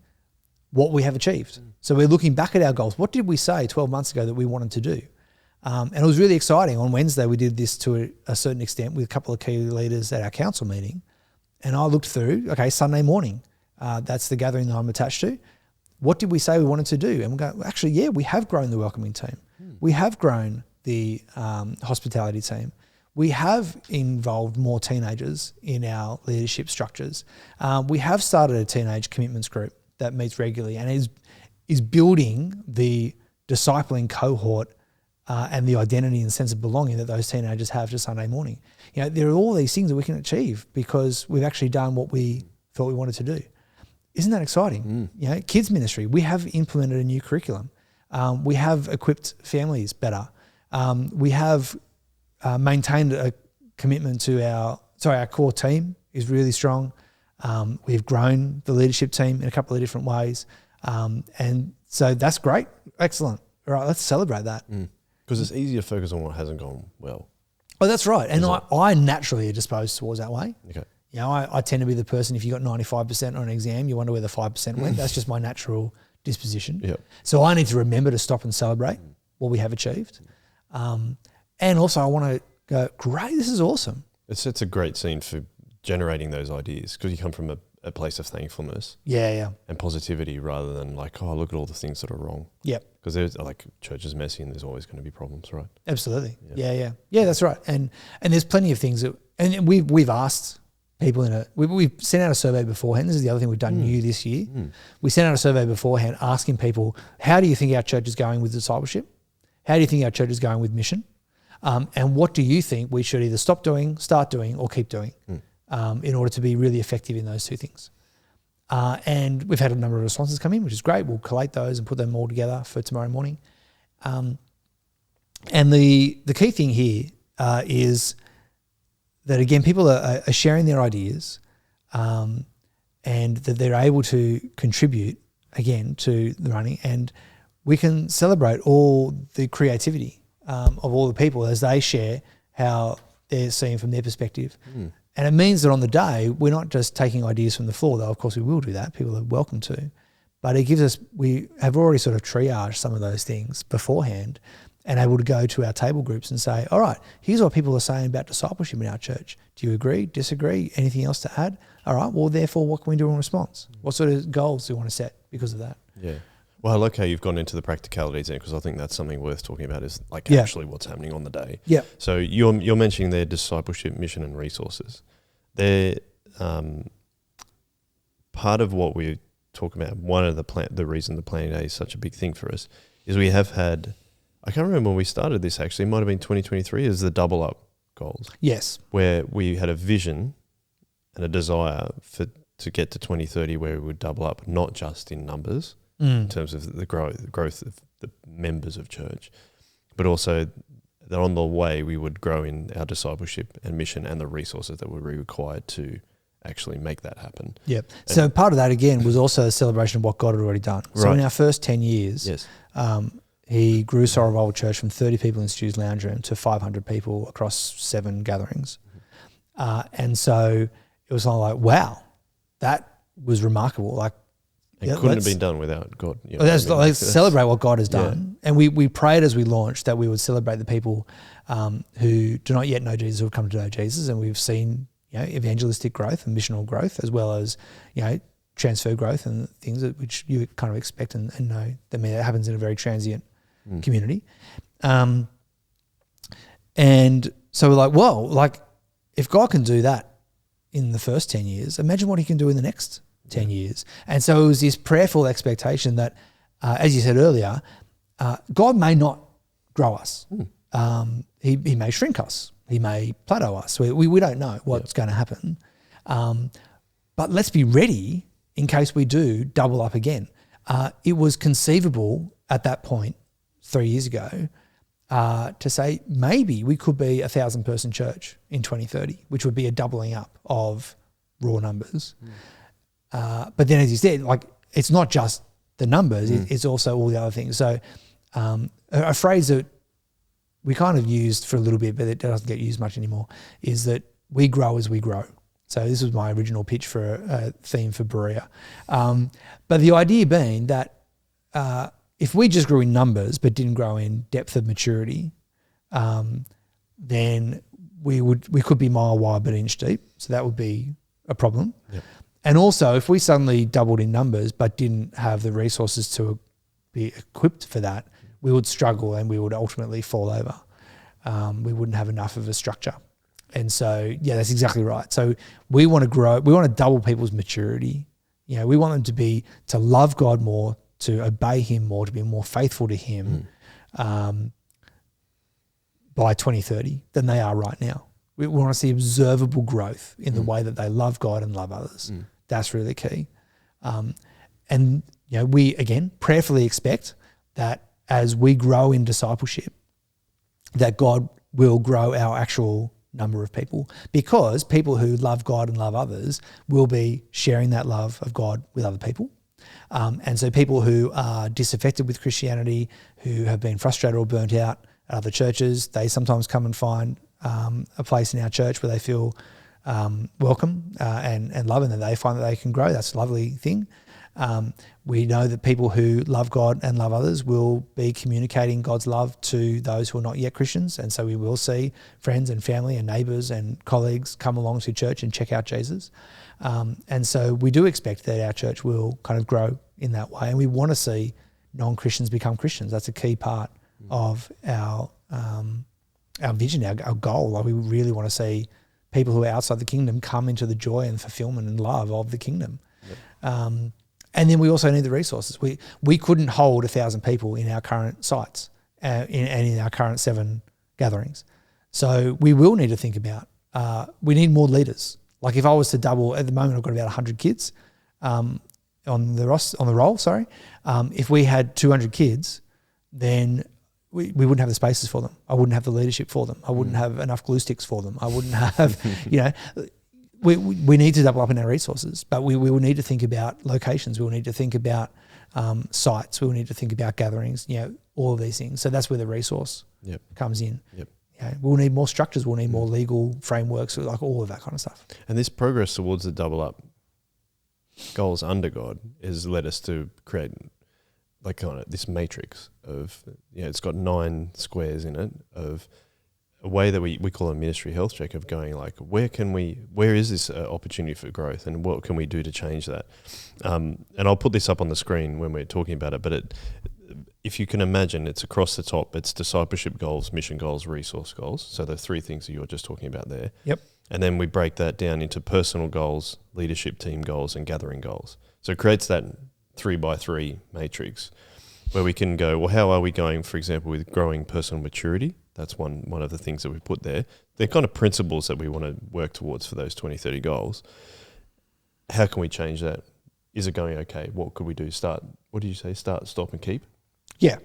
what we have achieved. So we're looking back at our goals. What did we say 12 months ago that we wanted to do? And it was really exciting. On Wednesday, we did this to a certain extent with a couple of key leaders at our council meeting. And I looked through, okay, Sunday morning, that's the gathering that I'm attached to. What did we say we wanted to do? And we go, actually, yeah, we have grown the welcoming team. We have grown the hospitality team. We have involved more teenagers in our leadership structures. We have started a teenage commitments group that meets regularly and is building the discipling cohort and the identity and sense of belonging that those teenagers have to Sunday morning. You know, there are all these things that we can achieve because we've actually done what we thought we wanted to do. Isn't that exciting? You know, kids ministry, we have implemented a new curriculum. We have equipped families better. We have maintained a commitment to our core team is really strong. We've grown the leadership team in a couple of different ways. And so that's great. Excellent. All right, let's celebrate that. Because it's easy to focus on what hasn't gone well. Oh, that's right. And I naturally are disposed towards that way. Okay. You know, I tend to be the person, if you got 95% on an exam, you wonder where the 5% went. That's just my natural disposition. Yep. So I need to remember to stop and celebrate what we have achieved. And also I want to go, great, this is awesome. It's a great scene for generating those ideas because you come from a place of thankfulness. Yeah. And positivity rather than like, oh, look at all the things that are wrong. Yep. Because there's like church is messy and there's always going to be problems, right? Absolutely. Yeah, that's right. And there's plenty of things that, and we've asked people we've sent out a survey beforehand. This is the other thing we've done new this year. We sent out a survey beforehand asking people, how do you think our church is going with discipleship? How do you think our church is going with mission? And what do you think we should either stop doing, start doing, or keep doing in order to be really effective in those two things? And we've had a number of responses come in, which is great. We'll collate those and put them all together for tomorrow morning. And the key thing here is that, again, people are sharing their ideas and that they're able to contribute, again, to the running. And we can celebrate all the creativity of all the people as they share how they're seeing from their perspective. And it means that on the day, we're not just taking ideas from the floor, though of course we will do that, people are welcome to, but it gives us, we have already sort of triaged some of those things beforehand and able to go to our table groups and say, all right, here's what people are saying about discipleship in our church. Do you agree, disagree, anything else to add? All right, well, therefore, what can we do in response? What sort of goals do we want to set because of that? Yeah. Well, I like how you've gone into the practicalities there because I think that's something worth talking about is like actually what's happening on the day. Yeah. So you're mentioning their discipleship, mission and resources. They're part of what we're talking about. One of the reason the planning day is such a big thing for us is we have had, I can't remember when we started this actually, it might have been 2023, is the double up goals. Yes. Where we had a vision and a desire to get to 2030 where we would double up, not just in numbers, in terms of the growth of the members of church, but also that on the way we would grow in our discipleship and mission and the resources that would be required to actually make that happen. Yep. So part of that, again, was also a celebration of what God had already done. So in our first 10 years, he grew Sorrow Revival Church from 30 people in Stu's lounge room to 500 people across 7 gatherings. And so it was like, wow, that was remarkable. Like, it couldn't have been done without God. You know, let's celebrate what God has done. And we prayed as we launched that we would celebrate the people who do not yet know Jesus or have come to know Jesus. And we've seen, evangelistic growth and missional growth as well as, transfer growth and things which you kind of expect and know that happens in a very transient community. And so we're like, whoa, like if God can do that in the first 10 years, imagine what he can do in the next 10 years. And so it was this prayerful expectation that, as you said earlier, God may not grow us. He may shrink us. He may plateau us. We don't know what's going to happen. But let's be ready in case we do double up again. It was conceivable at that point 3 years ago to say maybe we could be 1,000-person church in 2030, which would be a doubling up of raw numbers. But then, as you said, like it's not just the numbers; it's also all the other things. So, a phrase that we kind of used for a little bit, but it doesn't get used much anymore, is that we grow as we grow. So this was my original pitch for a theme for Berea. But the idea being that if we just grew in numbers but didn't grow in depth of maturity, then we could be mile wide but inch deep. So that would be a problem. Yep. And also, if we suddenly doubled in numbers but didn't have the resources to be equipped for that, we would struggle and we would ultimately fall over. We wouldn't have enough of a structure. And so, yeah, that's exactly right. So we want to grow. We want to double people's maturity. You know, we want them to love God more, to obey Him more, to be more faithful to Him by 2030 than they are right now. We want to see observable growth in the way that they love God and love others. That's really key. And, you know, we, again, prayerfully expect that as we grow in discipleship, that God will grow our actual number of people, because people who love God and love others will be sharing that love of God with other people. And so people who are disaffected with Christianity, who have been frustrated or burnt out at other churches, they sometimes come and find a place in our church where they feel welcome and love, and that they find that they can grow. That's a lovely thing. We know that people who love God and love others will be communicating God's love to those who are not yet Christians. And so we will see friends and family and neighbours and colleagues come along to church and check out Jesus. And so we do expect that our church will kind of grow in that way. And we want to see non-Christians become Christians. That's a key part of our vision, our goal. Like, we really want to see people who are outside the kingdom come into the joy and fulfillment and love of the kingdom. Yep. And then we also need the resources. We couldn't hold 1,000 people in our current sites and in our current 7 gatherings. So we will need to think about, we need more leaders. Like, if I was to double, at the moment I've got about 100 kids on the roll. If we had 200 kids, then we wouldn't have the spaces for them. I wouldn't have the leadership for them. I wouldn't have enough glue sticks for them. I wouldn't have, you know, we need to double up in our resources, but we will need to think about locations. We will need to think about sites. We will need to think about gatherings, you know, all of these things. So that's where the resource comes in. Yep. You know, we'll need more structures. We'll need more legal frameworks, like all of that kind of stuff. And this progress towards the double up goals under God has led us to create like kind of this matrix of, you know, it's got 9 squares in it of a way that we call a ministry health check of going like, where is this opportunity for growth, and what can we do to change that? And I'll put this up on the screen when we're talking about it, but if you can imagine, it's across the top, it's discipleship goals, mission goals, resource goals. So the 3 things that you were just talking about there. Yep. And then we break that down into personal goals, leadership team goals, and gathering goals. So it creates that 3x3 matrix where we can go, well, how are we going, for example, with growing personal maturity? That's one of the things that we put there. They're kind of principles that we want to work towards for those 2030 goals. How can we change that? Is it going okay? What could we do? Start, stop and keep? Yeah.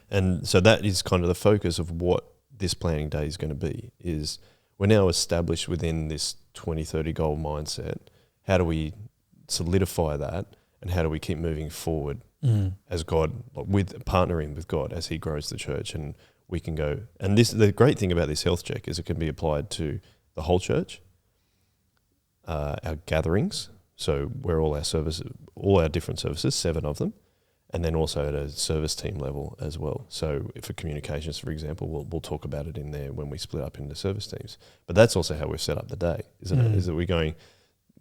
And so that is kind of the focus of what this planning day is going to be, is we're now established within this 2030 goal mindset. How do we solidify that, and how do we keep moving forward as God, with partnering with God as He grows the church? And we can go, and the great thing about this health check is it can be applied to the whole church, our gatherings, so where all our different services, 7 of them, and then also at a service team level as well. So for communications, for example, we'll talk about it in there when we split up into service teams. But that's also how we've set up the day, isn't it? Is that we're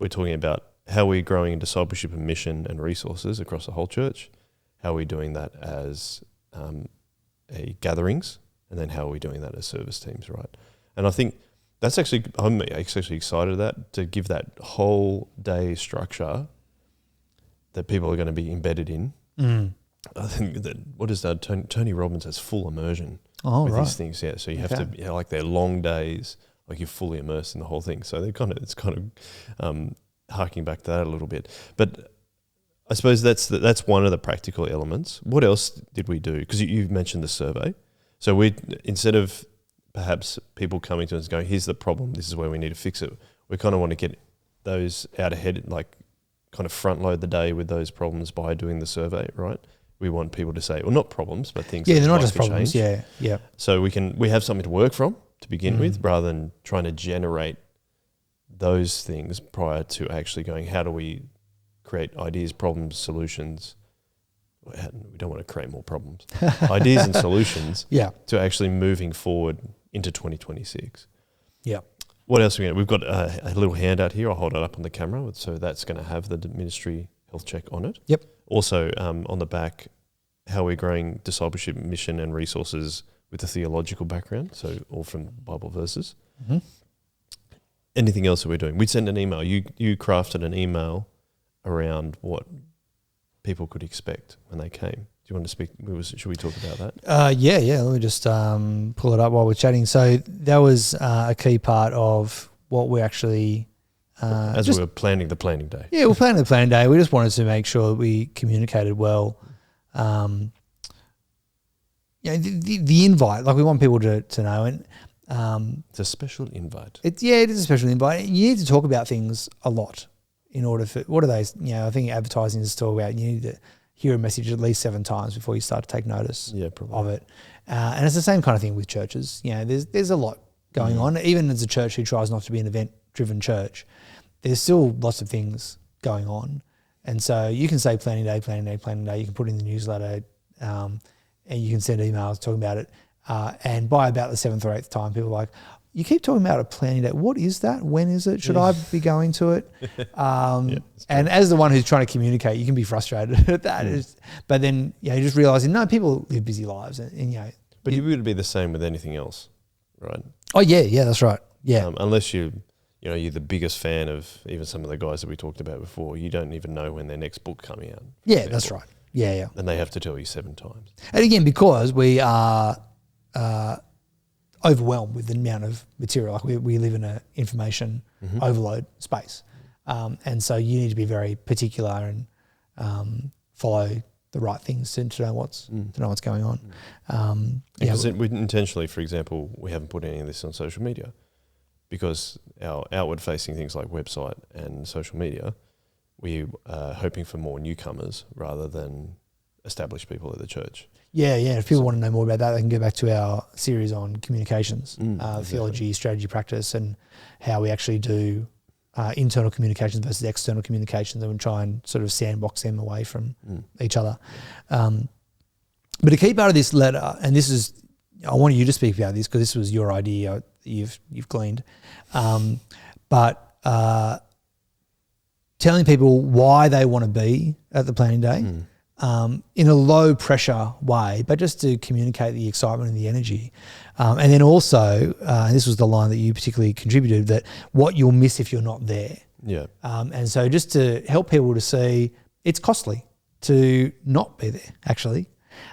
talking about how we're growing in discipleship and mission and resources across the whole church, how are we doing that as gatherings, and then how are we doing that as service teams, right? And I think I'm actually excited of that, to give that whole day structure that people are going to be embedded in. I think that, what is that? Tony Robbins has full immersion with these things. Yeah, so you have to, like, they're long days, like you're fully immersed in the whole thing. So it's kind of harking back to that a little bit. But I suppose that's one of the practical elements. What else did we do? Because you mentioned the survey. So we, instead of perhaps people coming to us and going, here's the problem, this is where we need to fix it, we kind of want to get those out ahead, like kind of front load the day with those problems by doing the survey, right? we want people to say, well, not problems, but things. Yeah, they're not just problems. Change. Yeah. So we have something to work from to begin with, rather than trying to generate those things prior to actually going, how do we create ideas, problems, solutions? We don't want to create more problems. Ideas and solutions to actually moving forward into 2026. Yeah. What else we've got a little handout here. I'll hold it up on the camera. So that's going to have the ministry health check on it. Yep. Also on the back, how we're growing discipleship mission and resources with a theological background. So all from Bible verses. Mm-hmm. Anything else that we're doing? We'd send an email. You crafted an email around what people could expect when they came. Do you want to speak? Should we talk about that? Yeah. Let me just pull it up while we're chatting. So that was a key part of what we actually... As we were planning the planning day. Yeah, we're planning the planning day. We just wanted to make sure that we communicated well. The invite, like we want people to know. And it's a special invite. It is a special invite. You need to talk about things a lot in order for... What are they? I think advertising is to talk about. You need to hear a message at least 7 times before you start to take notice of it. And it's the same kind of thing with churches. There's a lot going on. Even as a church who tries not to be an event-driven church, there's still lots of things going on. And so you can say planning day. You can put in the newsletter and you can send emails talking about it. And by about the 7th or 8th time, people are like, you keep talking about a planning day. What is that? When is it? Should I be going to it? And as the one who's trying to communicate, you can be frustrated at that. But then you're just realising, no, people live busy lives. And but you would be the same with anything else, right? Oh, yeah, that's right. Yeah. Unless you're the biggest fan of even some of the guys that we talked about before, you don't even know when their next book coming out. Yeah, that's right. Yeah. And they have to tell you 7 times. And again, because we are overwhelmed with the amount of material, like we live in an information overload space. And so you need to be very particular and follow the right things to know what's going on. Because we intentionally, for example, we haven't put any of this on social media because our outward-facing things like website and social media, we are hoping for more newcomers rather than established people at the church. Yeah. If people want to know more about that, they can go back to our series on communications, theology, strategy, practice, and how we actually do internal communications versus external communications, and we try and sort of sandbox them away from each other. But a key part of this letter, and this is, I want you to speak about this because this was your idea that you've gleaned, but telling people why they want to be at the planning day in a low pressure way, but just to communicate the excitement and the energy. And then also, this was the line that you particularly contributed, that what you'll miss if you're not there. Yeah. And so just to help people to see it's costly to not be there, actually.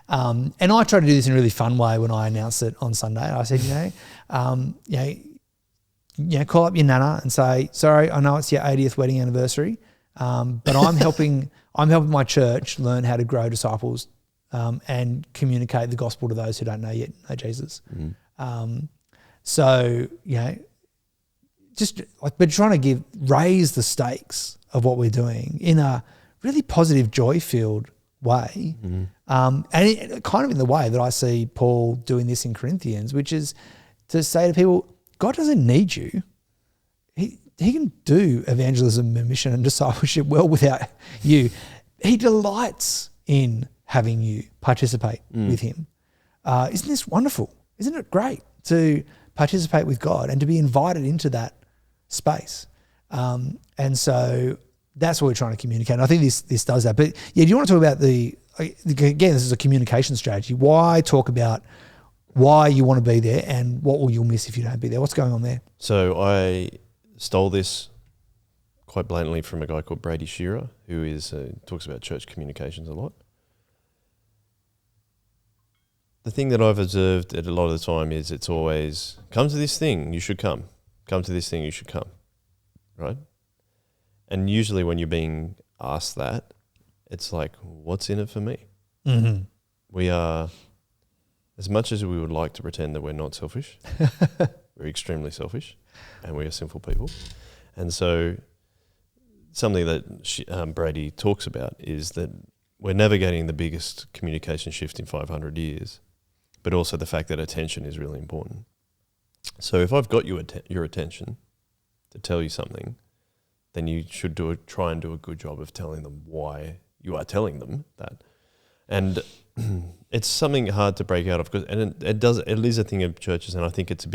And I try to do this in a really fun way when I announced it on Sunday. I said, call up your nana and say, sorry, I know it's your 80th wedding anniversary, but I'm helping my church learn how to grow disciples and communicate the gospel to those who don't know Jesus. Just like, but trying to raise the stakes of what we're doing in a really positive, joy-filled way. And kind of in the way that I see Paul doing this in Corinthians, which is to say to people, God doesn't need you. He can do evangelism and mission and discipleship well without you. He delights in having you participate with him. Isn't this wonderful? Isn't it great to participate with God and to be invited into that space? And so that's what we're trying to communicate. And I think this does that. But yeah, do you want to talk about again, this is a communication strategy. Why talk about why you want to be there and what will you miss if you don't be there? What's going on there? So I stole this quite blatantly from a guy called Brady Shearer, who talks about church communications a lot. The thing that I've observed at a lot of the time is it's always, come to this thing, you should come. Come to this thing, you should come. Right? And usually when you're being asked that, it's like, what's in it for me? Mm-hmm. We are, as much as we would like to pretend that we're not selfish, we're extremely selfish and we are sinful people. And so something that Brady talks about is that we're navigating the biggest communication shift in 500 years, but also the fact that attention is really important. So if I've got your attention to tell you something, then you should try and do a good job of telling them why you are telling them that. And it's something hard to break out of, because it is a thing of churches, and I think it's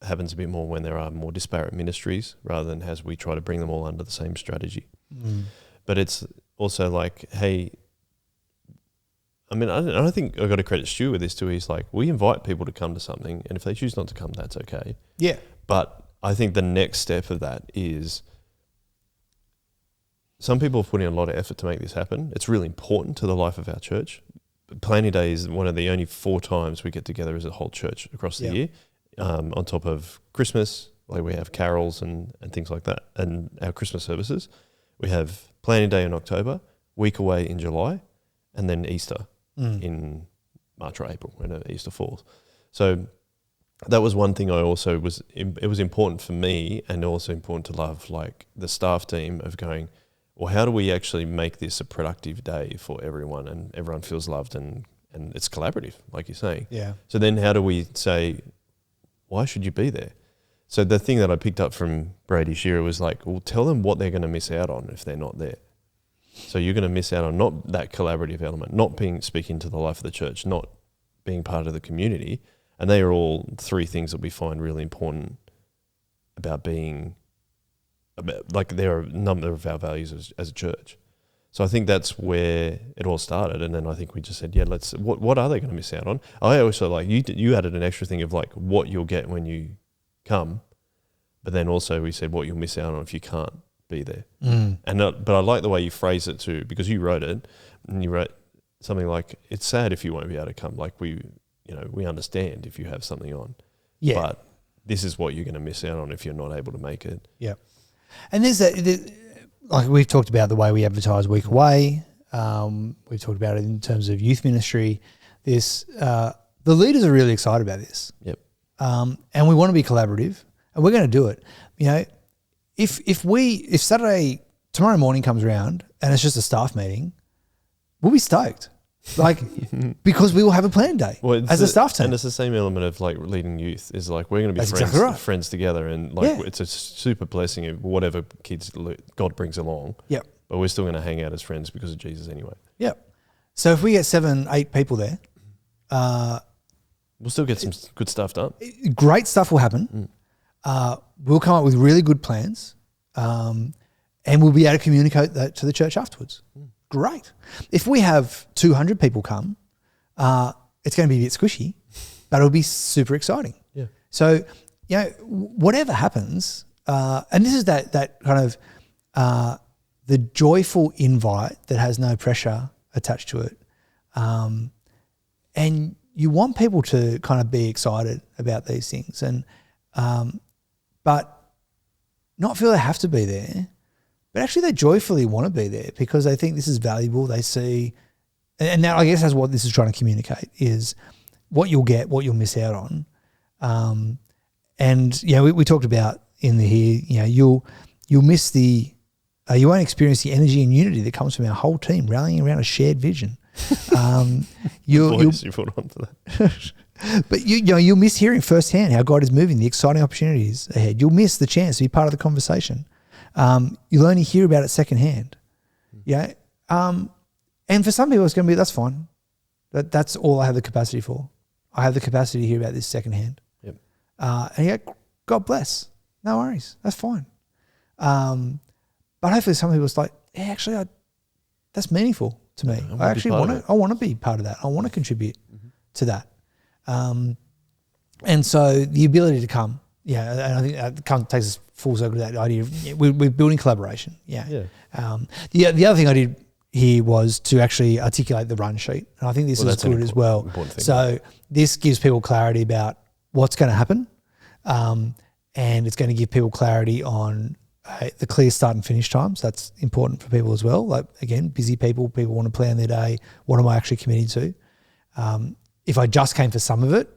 happens a bit more when there are more disparate ministries rather than as we try to bring them all under the same strategy. But it's also like, hey, I mean, I don't think I've got to credit Stu with this too. He's like, we invite people to come to something, and if they choose not to come, that's okay. Yeah. But I think the next step of that is, some people have put in a lot of effort to make this happen. It's really important to the life of our church. Planning Day is one of the only 4 times we get together as a whole church across the year, on top of Christmas, like we have carols and things like that, and our Christmas services. We have Planning Day in October, week away in July, and then Easter in March or April, when Easter falls. So that was one thing it was important for me, and also important to love, like the staff team, of going, well, how do we actually make this a productive day for everyone, and everyone feels loved, and it's collaborative, like you're saying. Yeah. So then how do we say, why should you be there? So the thing that I picked up from Brady Shearer was like, well, tell them what they're going to miss out on if they're not there. So you're going to miss out on not that collaborative element, not speaking to the life of the church, not being part of the community. And they are all 3 things that we find really important about being, like there are a number of our values as a church. So I think that's where it all started. And then I think we just said, yeah, what are they going to miss out on? I also, like, you added an extra thing of like what you'll get when you come, but then also we said what you'll miss out on if you can't be there. But I like the way you phrase it too, because you wrote it, and you wrote something like, it's sad if you won't be able to come. Like we understand if you have something on, but this is what you're going to miss out on if you're not able to make it. Yeah. And there's like we've talked about the way we advertise week away. We've talked about it in terms of youth ministry. The leaders are really excited about this. Yep. And we want to be collaborative, and we're going to do it. You know, if Saturday, tomorrow morning comes around and it's just a staff meeting, we'll be stoked. Like, because we will have a plan day as a staff team. And it's the same element of like leading youth, is like, we're going to be friends together, and like it's a super blessing of whatever kids God brings along. Yep. But we're still going to hang out as friends because of Jesus anyway. Yep. So if we get 7, 8 people there, we'll still get some good stuff done. Great stuff will happen. We'll come up with really good plans, and we'll be able to communicate that to the church afterwards. Great. If we have 200 people come, it's going to be a bit squishy, but it'll be super exciting. Yeah. So, you know, whatever happens, and this is that kind of the joyful invite that has no pressure attached to it, and you want people to kind of be excited about these things, and but not feel they have to be there. But actually they joyfully want to be there because they think this is valuable. They see, and now I guess that's what this is trying to communicate, is what you'll get, what you'll miss out on. And, you know, we talked about in here, you know, you'll miss you won't experience the energy and unity that comes from our whole team rallying around a shared vision. You put on to that. But you'll miss hearing firsthand how God is moving, the exciting opportunities ahead. You'll miss the chance to be part of the conversation. You'll only hear about it secondhand. Yeah. And for some people it's going to be, that's fine. That's all I have the capacity for. I have the capacity to hear about this secondhand. Yep. And yeah, God bless. No worries. That's fine. But hopefully some people it's like, yeah, actually that's meaningful to me. I actually want to be part of that. I want to contribute to that. And so the ability to come, and I think that takes us full circle to that idea of we're building collaboration. Yeah. The other thing I did here was to actually articulate the run sheet, and I think this is good as well. So this gives people clarity about what's going to happen, and it's going to give people clarity on the clear start and finish times. That's important for people as well. Like, again, busy people want to plan their day. What am I actually committing to? If I just came for some of it,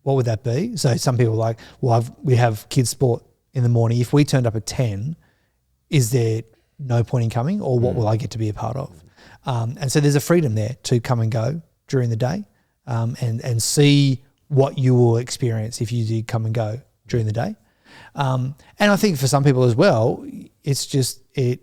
what would that be? So some people are like, well, we have kids sport in the morning. If we turned up at 10, no point in coming, or what will I get to be a part of? And so there's a freedom there to come and go during the day, and see what you will experience if you did come and go during the day. And I think for some people as well, it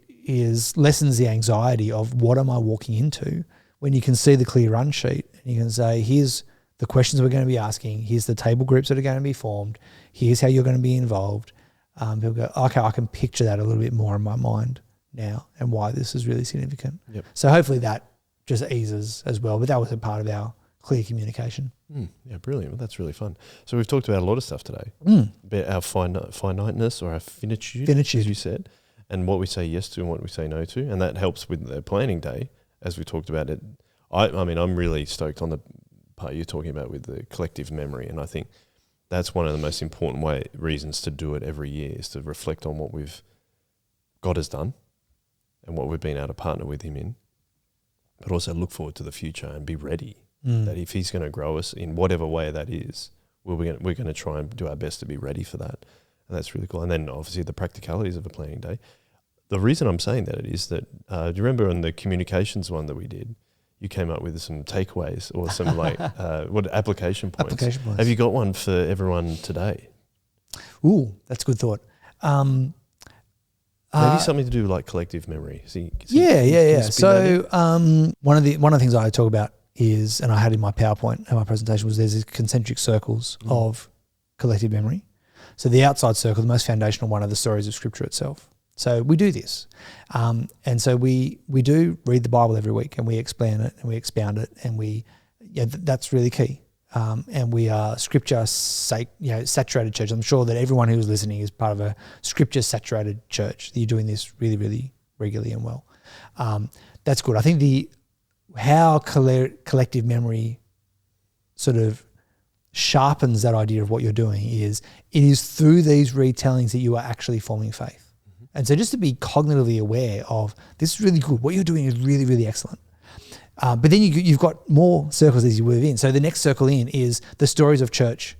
lessens the anxiety of what am I walking into, when you can see the clear run sheet and you can say, here's the questions we're going to be asking, here's the table groups that are going to be formed, here's how you're going to be involved. People go, okay, I can picture that a little bit more in my mind now and why this is really significant. Yep. So hopefully that just eases as well. But that was a part of our clear communication. Yeah, brilliant. Well, that's really fun. So we've talked about a lot of stuff today, about our finiteness or our finitude, as you said, and what we say yes to and what we say no to. And that helps with the planning day, as we talked about it. I mean, I'm really stoked on the part you're talking about with the collective memory. And I think that's one of the most important reasons to do it every year, is to reflect on what God has done and what we've been able to partner with him in, but also look forward to the future and be ready that if he's going to grow us in whatever way that is, we're going to try and do our best to be ready for that. And that's really cool. And then obviously the practicalities of a planning day. The reason I'm saying that is that, do you remember on the communications one that we did, you came up with some takeaways or some application points. Application points. Have you got one for everyone today? Ooh, that's a good thought. Maybe something to do with like collective memory. Yeah. So one of the things I talk about is, and I had in my PowerPoint and my presentation, was there's these concentric circles of collective memory. So the outside circle, the most foundational one, are the stories of Scripture itself. So we do this. And so we do read the Bible every week, and we explain it and we expound it, and that's really key. And we are Scripture saturated church. I'm sure that everyone who's listening is part of a Scripture saturated church. You're doing this really, really regularly and well. That's good. I think how collective memory sort of sharpens that idea of what you're doing is through these retellings that you are actually forming faith. And so just to be cognitively aware of, this is really good. What you're doing is really, really excellent. But then you've got more circles as you move in. So the next circle in is the stories of church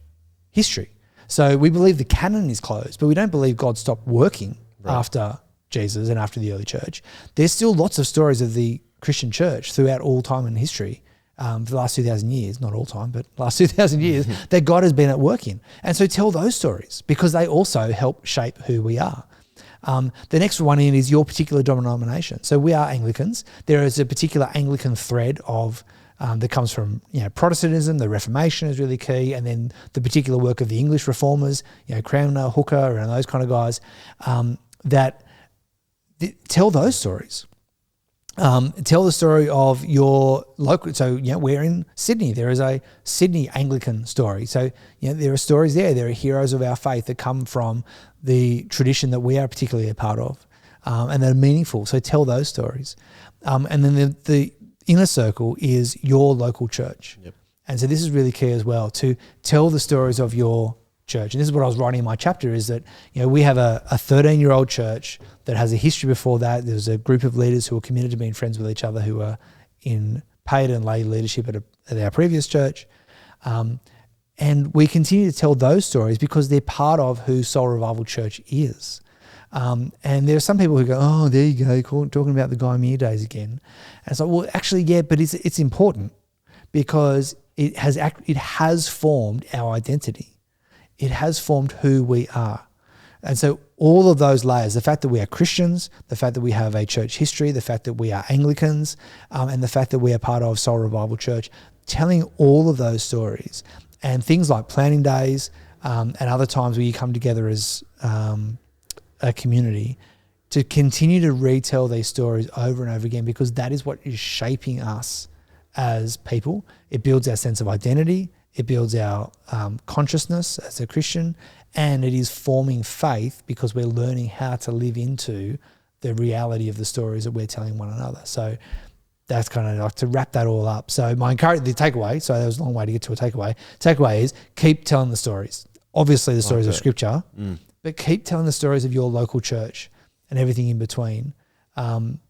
history. So we believe the canon is closed, but we don't believe God stopped working after Jesus and after the early church. There's still lots of stories of the Christian church throughout all time in history, for the last 2,000 years, not all time, but last 2,000 years, that God has been at work in. And so tell those stories, because they also help shape who we are. The next one in is your particular denomination. So we are Anglicans. There is a particular Anglican thread of that comes from Protestantism. The Reformation is really key, and then the particular work of the English reformers, Cranmer, Hooker, and those kind of guys that tell those stories. Tell the story of your local. So we're in Sydney. There is a Sydney Anglican story. So there are stories there. There are heroes of our faith that come from the tradition that we are particularly a part of, and that are meaningful. So tell those stories. And then the inner circle is your local church. Yep. And so this is really key as well, to tell the stories of your church. And this is what I was writing in my chapter, is that we have a 13-year-old church that has a history before that. There's a group of leaders who are committed to being friends with each other, who are in paid and lay leadership at our previous church. And we continue to tell those stories because they're part of who Soul Revival Church is. And there are some people who go, oh, there you go, talking about the Guy Meir days again. And it's like, well, actually, yeah, but it's important because it has formed our identity. It has formed who we are. And so all of those layers, the fact that we are Christians, the fact that we have a church history, the fact that we are Anglicans, and the fact that we are part of Soul Revival Church, telling all of those stories, and things like planning days and other times where you come together as a community to continue to retell these stories over and over again, because that is what is shaping us as people. It builds our sense of identity. It builds our consciousness as a Christian, and it is forming faith because we're learning how to live into the reality of the stories that we're telling one another. So that's kind of like to wrap that all up. So the takeaway, so that was a long way to get to a takeaway. Takeaway is keep telling the stories. Obviously the stories of Scripture, but keep telling the stories of your local church and everything in between,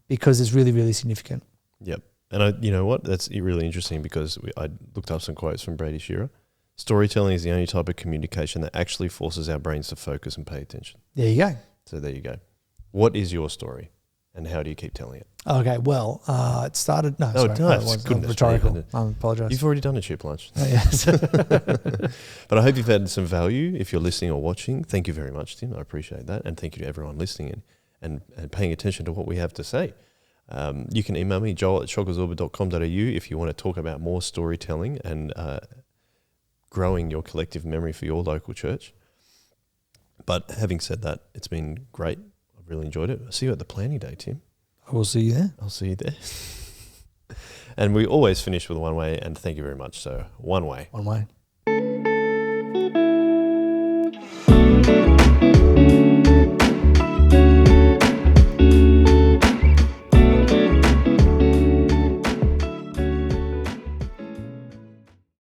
because it's really, really significant. Yep. And you know what? That's really interesting, because I looked up some quotes from Brady Shearer. Storytelling is the only type of communication that actually forces our brains to focus and pay attention. There you go. So there you go. What is your story? and how do you keep telling it? Okay, well, it started. No, No, sorry, no, it it's was goodness rhetorical. me. I apologise. You've already done a chip lunch. Oh, yes. But I hope you've had some value. If you're listening or watching, thank you very much, Tim. I appreciate that. And thank you to everyone listening and paying attention to what we have to say. You can email me, joel@shockersorber.com.au, if you want to talk about more storytelling and growing your collective memory for your local church. But having said that, it's been great. I've really enjoyed it. I'll see you at the planning day, Tim. I will see you there. I'll see you there. And we always finish with one way, and thank you very much. So, one way. One way.